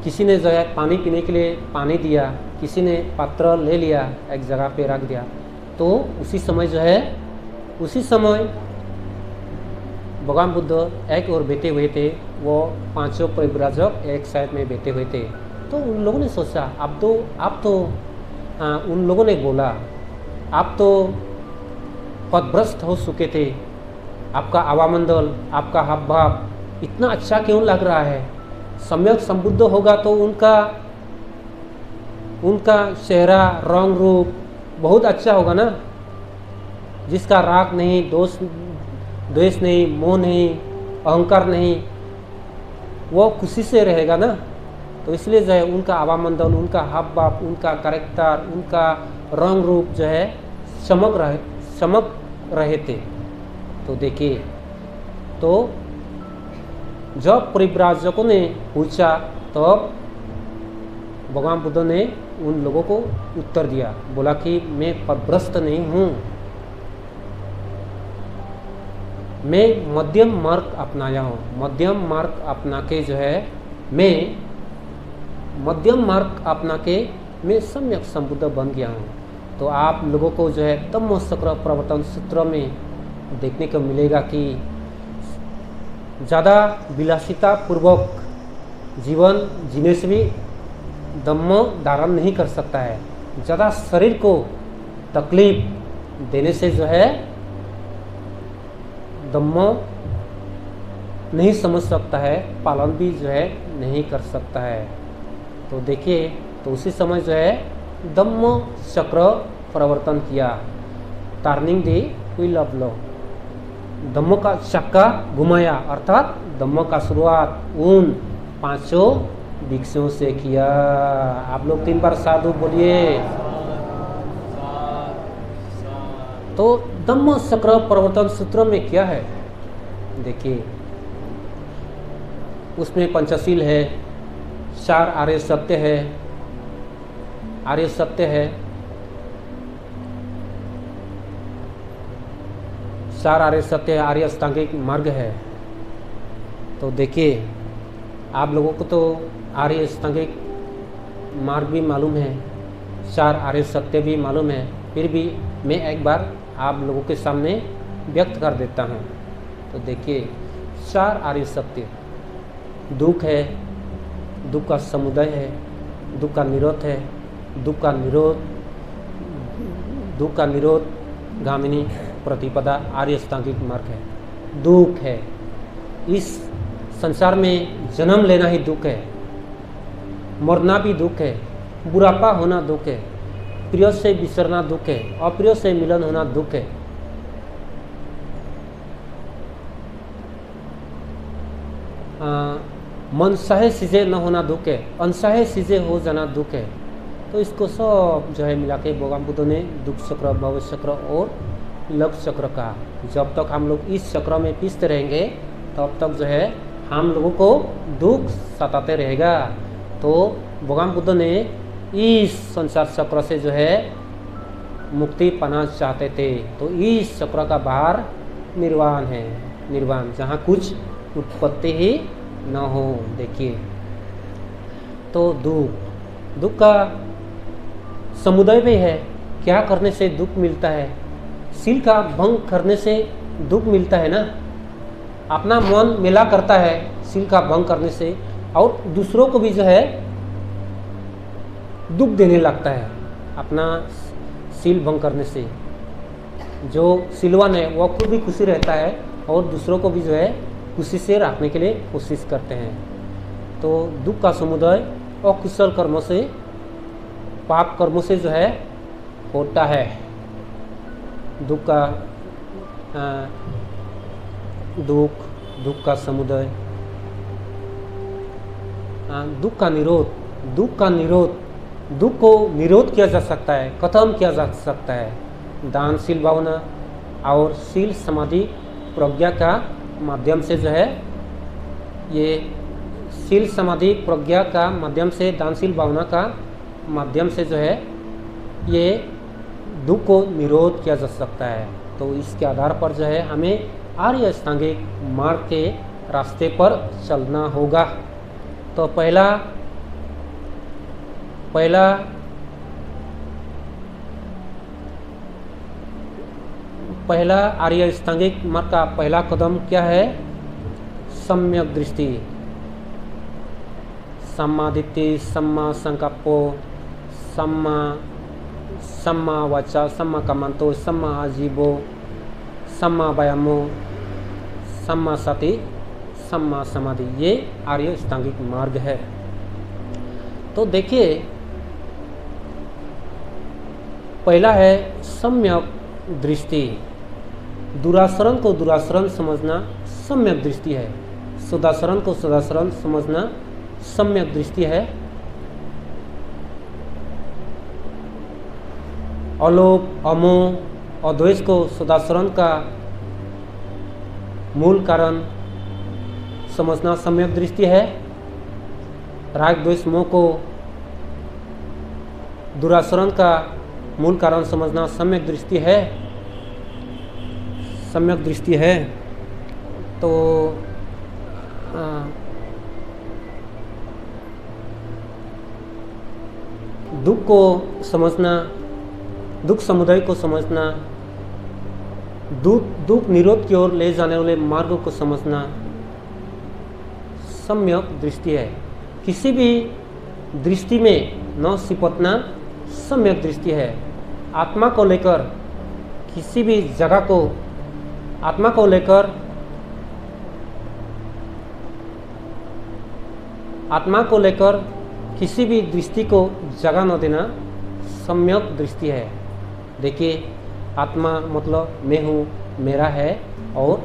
किसी ने जो है पानी पीने के लिए पानी दिया, किसी ने पात्र ले लिया, एक जगह पे रख दिया। तो उसी समय भगवान बुद्ध एक और बैठे हुए थे, वो 5 परिव्राजक एक साइड में बैठे हुए थे। तो उन लोगों ने सोचा उन लोगों ने बोला आप तो पदभ्रष्ट हो चुके थे, आपका आवामंडल, आपका हाव भाव इतना अच्छा क्यों लग रहा है। सम्यक संबुद्ध होगा तो उनका चेहरा रंग रूप बहुत अच्छा होगा ना, जिसका राग नहीं, द्वेष नहीं, मोह नहीं, अहंकार नहीं, वो खुशी से रहेगा ना। तो इसलिए जो है उनका आवामंडल, उनका हाव भाव, उनका कैरेक्टर, उनका रंग रूप जो है चमक रहे थे। तो देखिए, तो जब परिव्राजकों ने पूछा तब भगवान बुद्ध ने उन लोगों को उत्तर दिया, बोला कि मैं पदभ्रष्ट नहीं हूँ, मैं मध्यम मार्ग अपनाया हूँ। मध्यम मार्ग अपना के जो है मैं मध्यम मार्ग अपना के मैं सम्यक संबुद्ध बन गया हूँ। तो आप लोगों को जो है धम्मचक्र प्रवर्तन सूत्र में देखने को मिलेगा कि ज़्यादा विलासिता पूर्वक जीवन जीने से भी धम्म धारण नहीं कर सकता है। ज़्यादा शरीर को तकलीफ देने से जो है धम्म नहीं समझ सकता है, पालन भी जो है नहीं कर सकता है। तो देखिए, तो उसी समय जो है धम्म चक्र प्रवर्तन किया, turning the wheel of law, धम्म का चक्का घुमाया, अर्थात धम्म का शुरुआत उन 5 भिक्षुओं से किया। आप लोग 3 बार साधु बोलिए। तो धम्म चक्र प्रवर्तन सूत्र में क्या है देखिए, उसमें पंचशील है, 4 आर्य सत्य है, आर्य सत्य है, 4 आर्य सत्य है, आर्य अष्टांगिक मार्ग है। तो देखिए, आप लोगों को तो आर्य अष्टांगिक मार्ग भी मालूम है, 4 आर्य सत्य भी मालूम है, फिर भी मैं एक बार आप लोगों के सामने व्यक्त कर देता हूँ। तो देखिए, 4 आर्य सत्य, दुख है, दुख का समुदय है, दुख का निरोध है, दुख का निरोध गामिनी प्रतिपदा आर्य अष्टांगिक मार्ग है। दुख है, इस संसार में जन्म लेना ही दुख है, मरना भी दुख है, बुढ़ापा होना दुख है, प्रिय से बिछड़ना दुख है, अप्रिय से मिलन होना दुख है। मनचाहे चीज़ें न होना दुख है, अनचाहे चीज़ें हो जाना दुख है। तो इसको सब जो है मिला के भगवान बुद्ध ने दुख चक्र, भव चक्र और लक्ष्य चक्र कहा। जब तक हम लोग इस चक्र में पिसते रहेंगे तब तक जो है हम लोगों को दुख सताते रहेगा। तो भगवान बुद्ध ने इस संसार चक्र से जो है मुक्ति पाना चाहते थे। तो इस चक्र का बाहर निर्वाण है, निर्वाण जहाँ कुछ उत्पत्ति ही न हो। देखिए, तो दुख का समुदाय भी है। क्या करने से दुख मिलता है? शील का भंग करने से दुख मिलता है ना। अपना मन मेला करता है शील का भंग करने से, और दूसरों को भी जो है दुख देने लगता है अपना शील भंग करने से। जो शीलवान है वह खुद भी खुशी रहता है और दूसरों को भी जो है खुशी से रखने के लिए कोशिश करते हैं। तो दुख का समुदाय अकुशल कर्मों से, पाप कर्मों से जो है होता है। दुख का समुदाय, दुख का निरोध, दुख को निरोध किया जा सकता है, खत्म किया जा सकता है दानशील भावना और शील समाधि प्रज्ञा का माध्यम से जो है, ये शील समाधि प्रज्ञा का माध्यम से, दानशील भावना का माध्यम से जो है ये दुख को निरोध किया जा सकता है। तो इसके आधार पर जो है हमें आर्य अष्टांगिक मार्ग के रास्ते पर चलना होगा। तो पहला आर्य अष्टांगिक मार्ग का पहला कदम क्या है? सम्यक दृष्टि, सम्मा दिट्ठि, सम्मा संकल्पो, सम्मा वाचा, सम्मा कम्मंतो, सम्मा आजीवो, सम्मा वायामो, सम्मा सति, सम्मा समाधि, ये आर्य अष्टांगिक मार्ग है। तो देखिए, पहला है सम्यक दृष्टि। दुराचरण को दुराचरण समझना सम्यक दृष्टि है, सदाचरण को सदाचरण समझना सम्यक दृष्टि है। अलोभ, अमोह, अद्वेष को सदाचरण का मूल कारण समझना सम्यक दृष्टि है। राग, द्वेष, मोह को दुराचरण का मूल कारण समझना सम्यक दृष्टि है। सम्यक दृष्टि है तो दुख को समझना, दुख समुदाय को समझना, दुख निरोध की ओर ले जाने वाले मार्गों को समझना सम्यक दृष्टि है। किसी भी दृष्टि में न सिपटना सम्यक दृष्टि है। आत्मा को लेकर किसी भी जगह को, आत्मा को लेकर किसी भी दृष्टि को जगह न देना सम्यक दृष्टि है। देखिए, आत्मा मतलब मैं हूँ, मेरा है और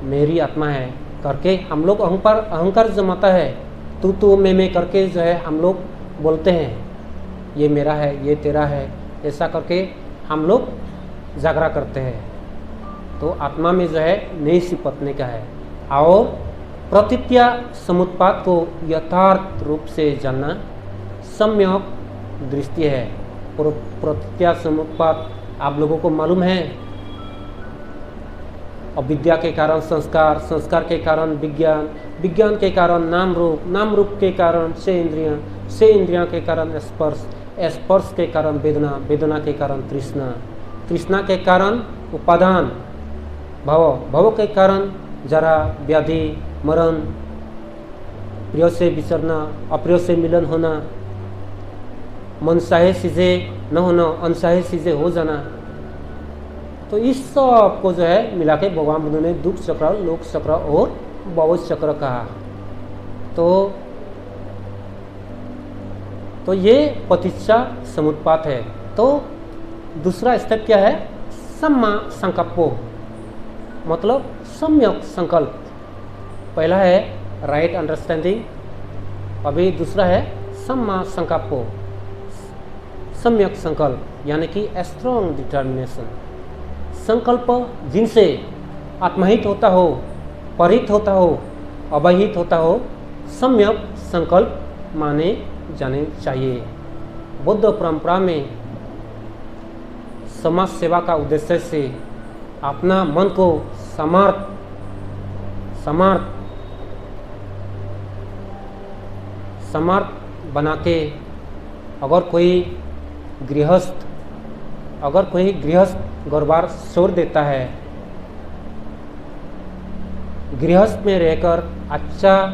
मेरी आत्मा है करके हम लोग अहंकार जमाता है। तू मैं करके जो है हम लोग बोलते हैं ये मेरा है, ये तेरा है, ऐसा करके हम लोग झगड़ा करते हैं। तो आत्मा में जो है नहीं सिपटने का है। और प्रतीत्या समुत्पाद को यथार्थ रूप से जानना सम्यक दृष्टि है। प्रतीत्या समुत्पाद आप लोगों को मालूम है, अविद्या के कारण संस्कार, संस्कार के कारण विज्ञान, विज्ञान के कारण नाम रूप, नाम रूप के कारण से इंद्रियां के कारण स्पर्श, स्पर्श के कारण वेदना, वेदना के कारण तृष्णा, तृष्णा के कारण उपादान, भव, भव के कारण जरा, व्याधि, मरण, प्रिय से विचरना, अप्रिय से मिलन होना, मनचाहे चीज़ें न होना, अनचाहे चीज़ें हो जाना। तो इस सब को जो है मिला के भगवान बुद्ध ने दुख चक्र, लोक चक्र और भव चक्र कहा। तो ये प्रतीक्षा समुत्पाद है। तो दूसरा स्टेप क्या है? सम्मा संकल्पो, मतलब सम्यक संकल्प। पहला है राइट अंडरस्टैंडिंग, अभी दूसरा है सम्मा संकल्पो, सम्यक संकल्प, यानी कि स्ट्रॉन्ग डिटर्मिनेशन। संकल्प जिनसे आत्महित होता हो, परिहित होता हो, अवहित होता हो, सम्यक संकल्प माने जाने चाहिए। बुद्ध परंपरा में समाज सेवा का उद्देश्य से अपना मन को समर्थ बना के अगर कोई गृहस्थ घरबार छोड़ देता है, गृहस्थ में रहकर अच्छा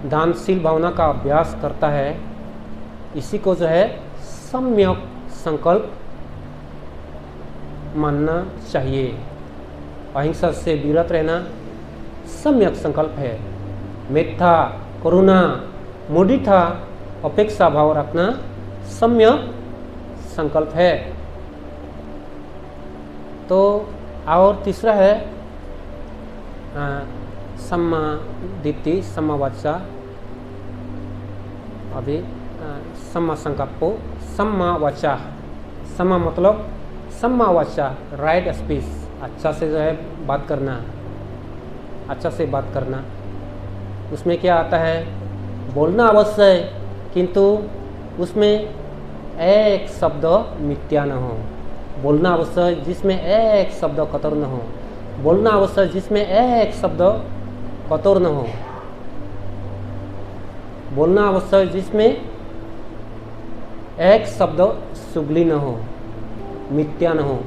दानशील भावना का अभ्यास करता है, इसी को जो है सम्यक संकल्प मानना चाहिए। अहिंसा से विरत रहना सम्यक संकल्प है। मेधा, करुणा, मुदिता, अपेक्षा भाव रखना सम्यक संकल्प है। तो और तीसरा है सम्मा दिट्ठि, सम्मा वाचा, अभी सम्मा संकल्पो, सम्मा वाचा। सम्मा मतलब सम्मा वाचा, राइट स्पीच, अच्छा से जो है बात करना, अच्छा से बात करना। उसमें क्या आता है? बोलना अवश्य है, किंतु उसमें एक शब्द मिथ्या न हो। बोलना अवश्य जिसमें एक शब्द कतर न हो। बोलना अवश्य जिसमें एक शब्द कतर न हो। बोलना अवश्य जिसमें एक शब्द चुगली न हो, मिथ्या न हो।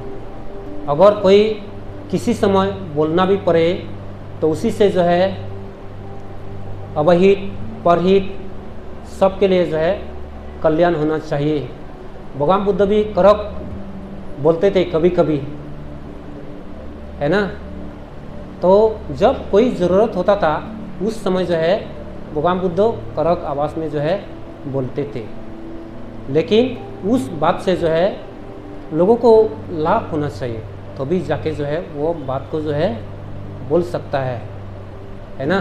अगर कोई किसी समय बोलना भी पड़े तो उसी से जो है अवहित, परहित सबके लिए जो है कल्याण होना चाहिए। भगवान बुद्ध भी कड़क बोलते थे कभी कभी, है ना। तो जब कोई ज़रूरत होता था उस समय जो है भगवान बुद्ध कड़क आवाज़ में जो है बोलते थे, लेकिन उस बात से जो है लोगों को लाभ होना चाहिए, तो भी जाके जो है वो बात को जो है बोल सकता है ना।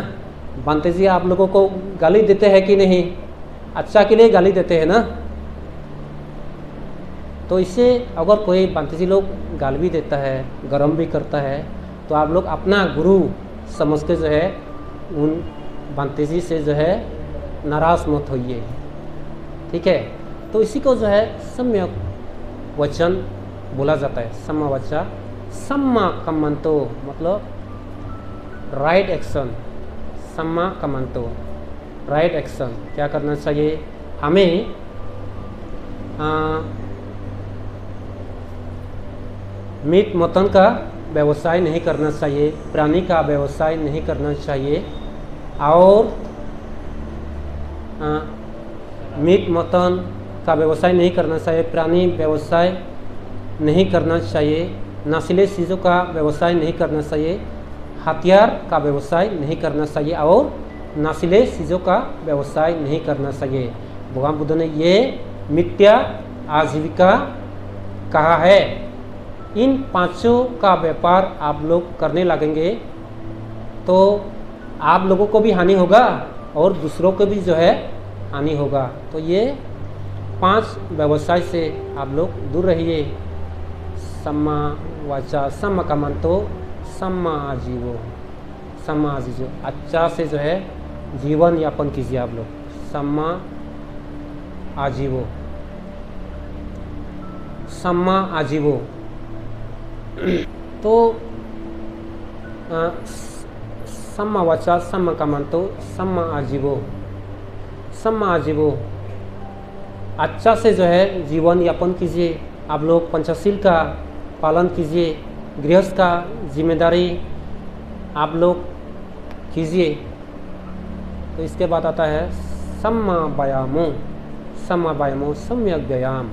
बांते जी आप लोगों को गाली देते हैं कि नहीं? अच्छा के लिए गाली देते हैं ना। तो इससे अगर कोई बांते जी लोग गाली भी देता है, गरम भी करता है, तो आप लोग अपना गुरु समझ के जो है उन बांते जी से जो है नाराज़ मत होइए, ठीक है। तो इसी को जो है सम्यक वचन बोला जाता है। सम्मा वाचा सम्मा कम्मंतो मतलब राइट एक्शन। सम्मा कम्मंतो राइट एक्शन। क्या करना चाहिए हमें? मीट मटन का व्यवसाय नहीं करना चाहिए, प्राणी का व्यवसाय नहीं करना चाहिए, और मीट मटन का व्यवसाय नहीं करना चाहिए, प्राणी व्यवसाय नहीं करना चाहिए, नशीले चीज़ों का व्यवसाय नहीं करना चाहिए, हथियार का व्यवसाय नहीं करना चाहिए और नशीले चीज़ों का व्यवसाय नहीं करना चाहिए। भगवान बुद्ध ने ये मिथ्या आजीविका कहा है। इन पांचों का व्यापार आप लोग करने लगेंगे तो आप लोगों को भी हानि होगा और दूसरों को भी जो है हानि होगा। तो ये 5 व्यवसाय से आप लोग दूर रहिए। सम्मा वाचा सम्मा कम्मंतो सम्मा आजीवो। सम्मा आजीवो अच्छा से जो है जीवन यापन कीजिए आप लोग। सम्मा आजीवो सम्मा आजीवो। तो सम्मा वाचा सम्मा कम्मंतो सम्मा आजीवो। सम्मा आजीवो अच्छा से जो है जीवन यापन कीजिए। आप लोग पंचशील का पालन कीजिए, गृहस्थ का जिम्मेदारी आप लोग कीजिए। तो इसके बाद आता है सम्मा व्यायामो। सम्मा व्यायामो सम्यक व्यायाम।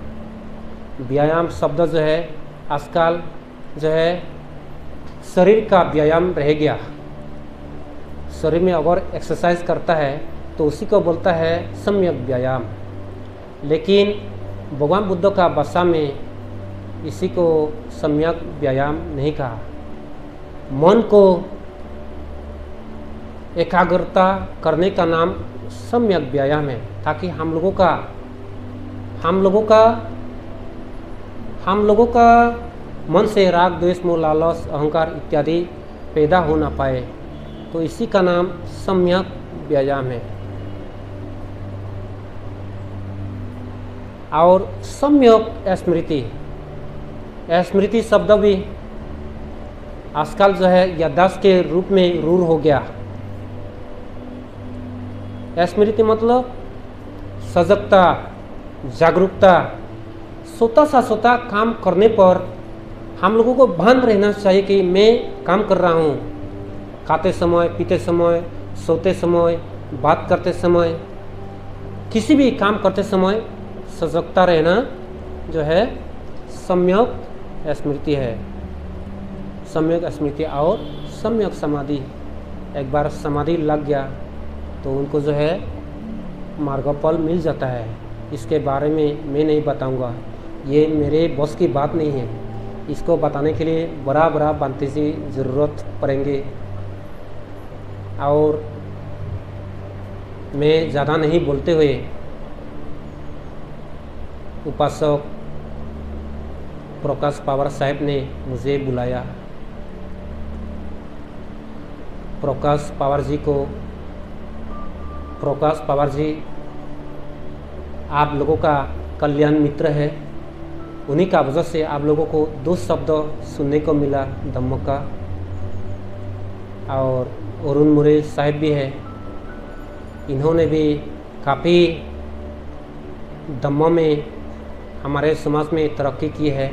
व्यायाम शब्द जो है आजकल जो है शरीर का व्यायाम रह गया। शरीर में अगर एक्सरसाइज करता है तो उसी को बोलता है सम्यक व्यायाम। लेकिन भगवान बुद्ध का भाषा में इसी को सम्यक व्यायाम नहीं कहा। मन को एकाग्रता करने का नाम सम्यक व्यायाम है, ताकि हम लोगों का मन से राग द्वेष मोह लालच अहंकार इत्यादि पैदा हो ना पाए। तो इसी का नाम सम्यक व्यायाम है। और सम्यक स्मृति। स्मृति शब्द भी आजकल जो है याददाश्त के रूप में रूढ़ हो गया। स्मृति मतलब सजगता, जागरूकता। छोटा काम करने पर हम लोगों को भान रहना चाहिए कि मैं काम कर रहा हूँ। खाते समय, पीते समय, सोते समय, बात करते समय, किसी भी काम करते समय सजगता रहना जो है सम्यक स्मृति है। सम्यक स्मृति और सम्यक समाधि। एक बार समाधि लग गया तो उनको जो है मार्गफल मिल जाता है। इसके बारे में मैं नहीं बताऊंगा, ये मेरे बस की बात नहीं है। इसको बताने के लिए बड़ा बांते से ज़रूरत पड़ेंगे और मैं ज़्यादा नहीं बोलते हुए उपासक प्रकाश पवार साहब ने मुझे बुलाया। प्रकाश पवार जी आप लोगों का कल्याण मित्र है। उन्हीं का वजह से आप लोगों को 2 शब्द सुनने को मिला धम्म का। और अरुण मुरे साहब भी है, इन्होंने भी काफ़ी धम्म में हमारे समाज में तरक्की की है।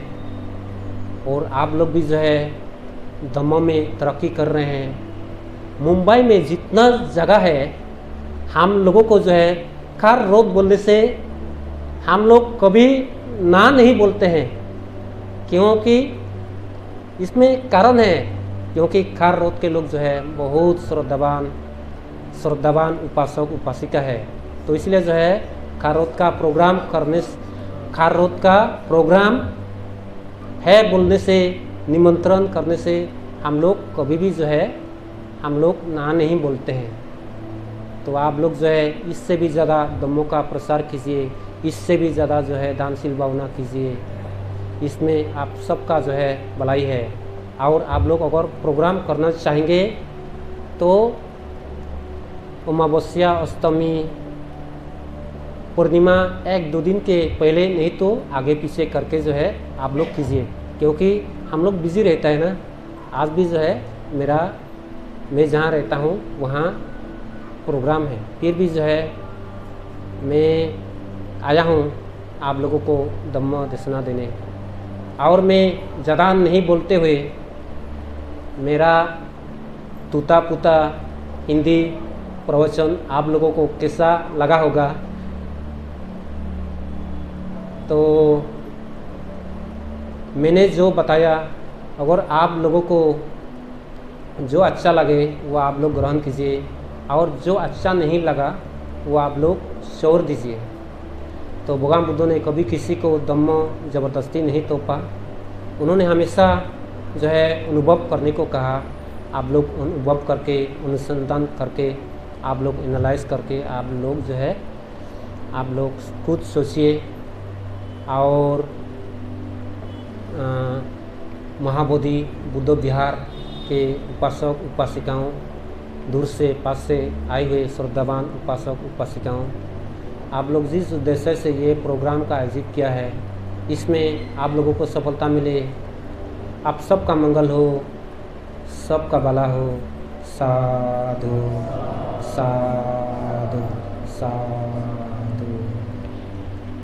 और आप लोग भी जो है धम्म में तरक्की कर रहे हैं। मुंबई में जितना जगह है हम लोगों को जो है कार रोड बोलने से हम लोग कभी ना नहीं बोलते हैं, क्योंकि इसमें कारण है, क्योंकि कार रोड के लोग जो है बहुत श्रद्धावान उपासक उपासिका है। तो इसलिए जो है कार रोड का प्रोग्राम है बोलने से, निमंत्रण करने से हम लोग कभी भी जो है हम लोग ना नहीं बोलते हैं। तो आप लोग जो है इससे भी ज़्यादा धम्मों का प्रसार कीजिए, इससे भी ज़्यादा जो है दानशील भावना कीजिए। इसमें आप सबका जो है भलाई है। और आप लोग अगर प्रोग्राम करना चाहेंगे तो अमावस्या, अष्टमी, पूर्णिमा 1-2 दिन के पहले नहीं तो आगे पीछे करके जो है आप लोग कीजिए, क्योंकि हम लोग बिज़ी रहता है ना। आज भी जो है मैं जहाँ रहता हूँ वहाँ प्रोग्राम है, फिर भी जो है मैं आया हूँ आप लोगों को धम्म देशना देने। और मैं ज़्यादा नहीं बोलते हुए मेरा टूटा फूटा हिंदी प्रवचन आप लोगों को कैसा लगा होगा, तो मैंने जो बताया अगर आप लोगों को जो अच्छा लगे वो आप लोग ग्रहण कीजिए, और जो अच्छा नहीं लगा वो आप लोग छोड़ दीजिए। तो भगवान बुद्ध ने कभी किसी को धम्म ज़बरदस्ती नहीं थोपा। उन्होंने हमेशा जो है अनुभव करने को कहा। आप लोग अनुभव करके, अनुसंधान करके, आप लोग एनालाइज करके आप लोग जो है आप लोग खुद सोचिए। और महाबोधि बुद्ध विहार के उपासक उपासिकाओं, दूर से पास से आए हुए श्रद्धावान उपासक उपासिकाओं, आप लोग जिस उद्देश्य से ये प्रोग्राम का आयोजित किया है, इसमें आप लोगों को सफलता मिले, आप सबका मंगल हो, सबका भला हो। साधु साधु साधु।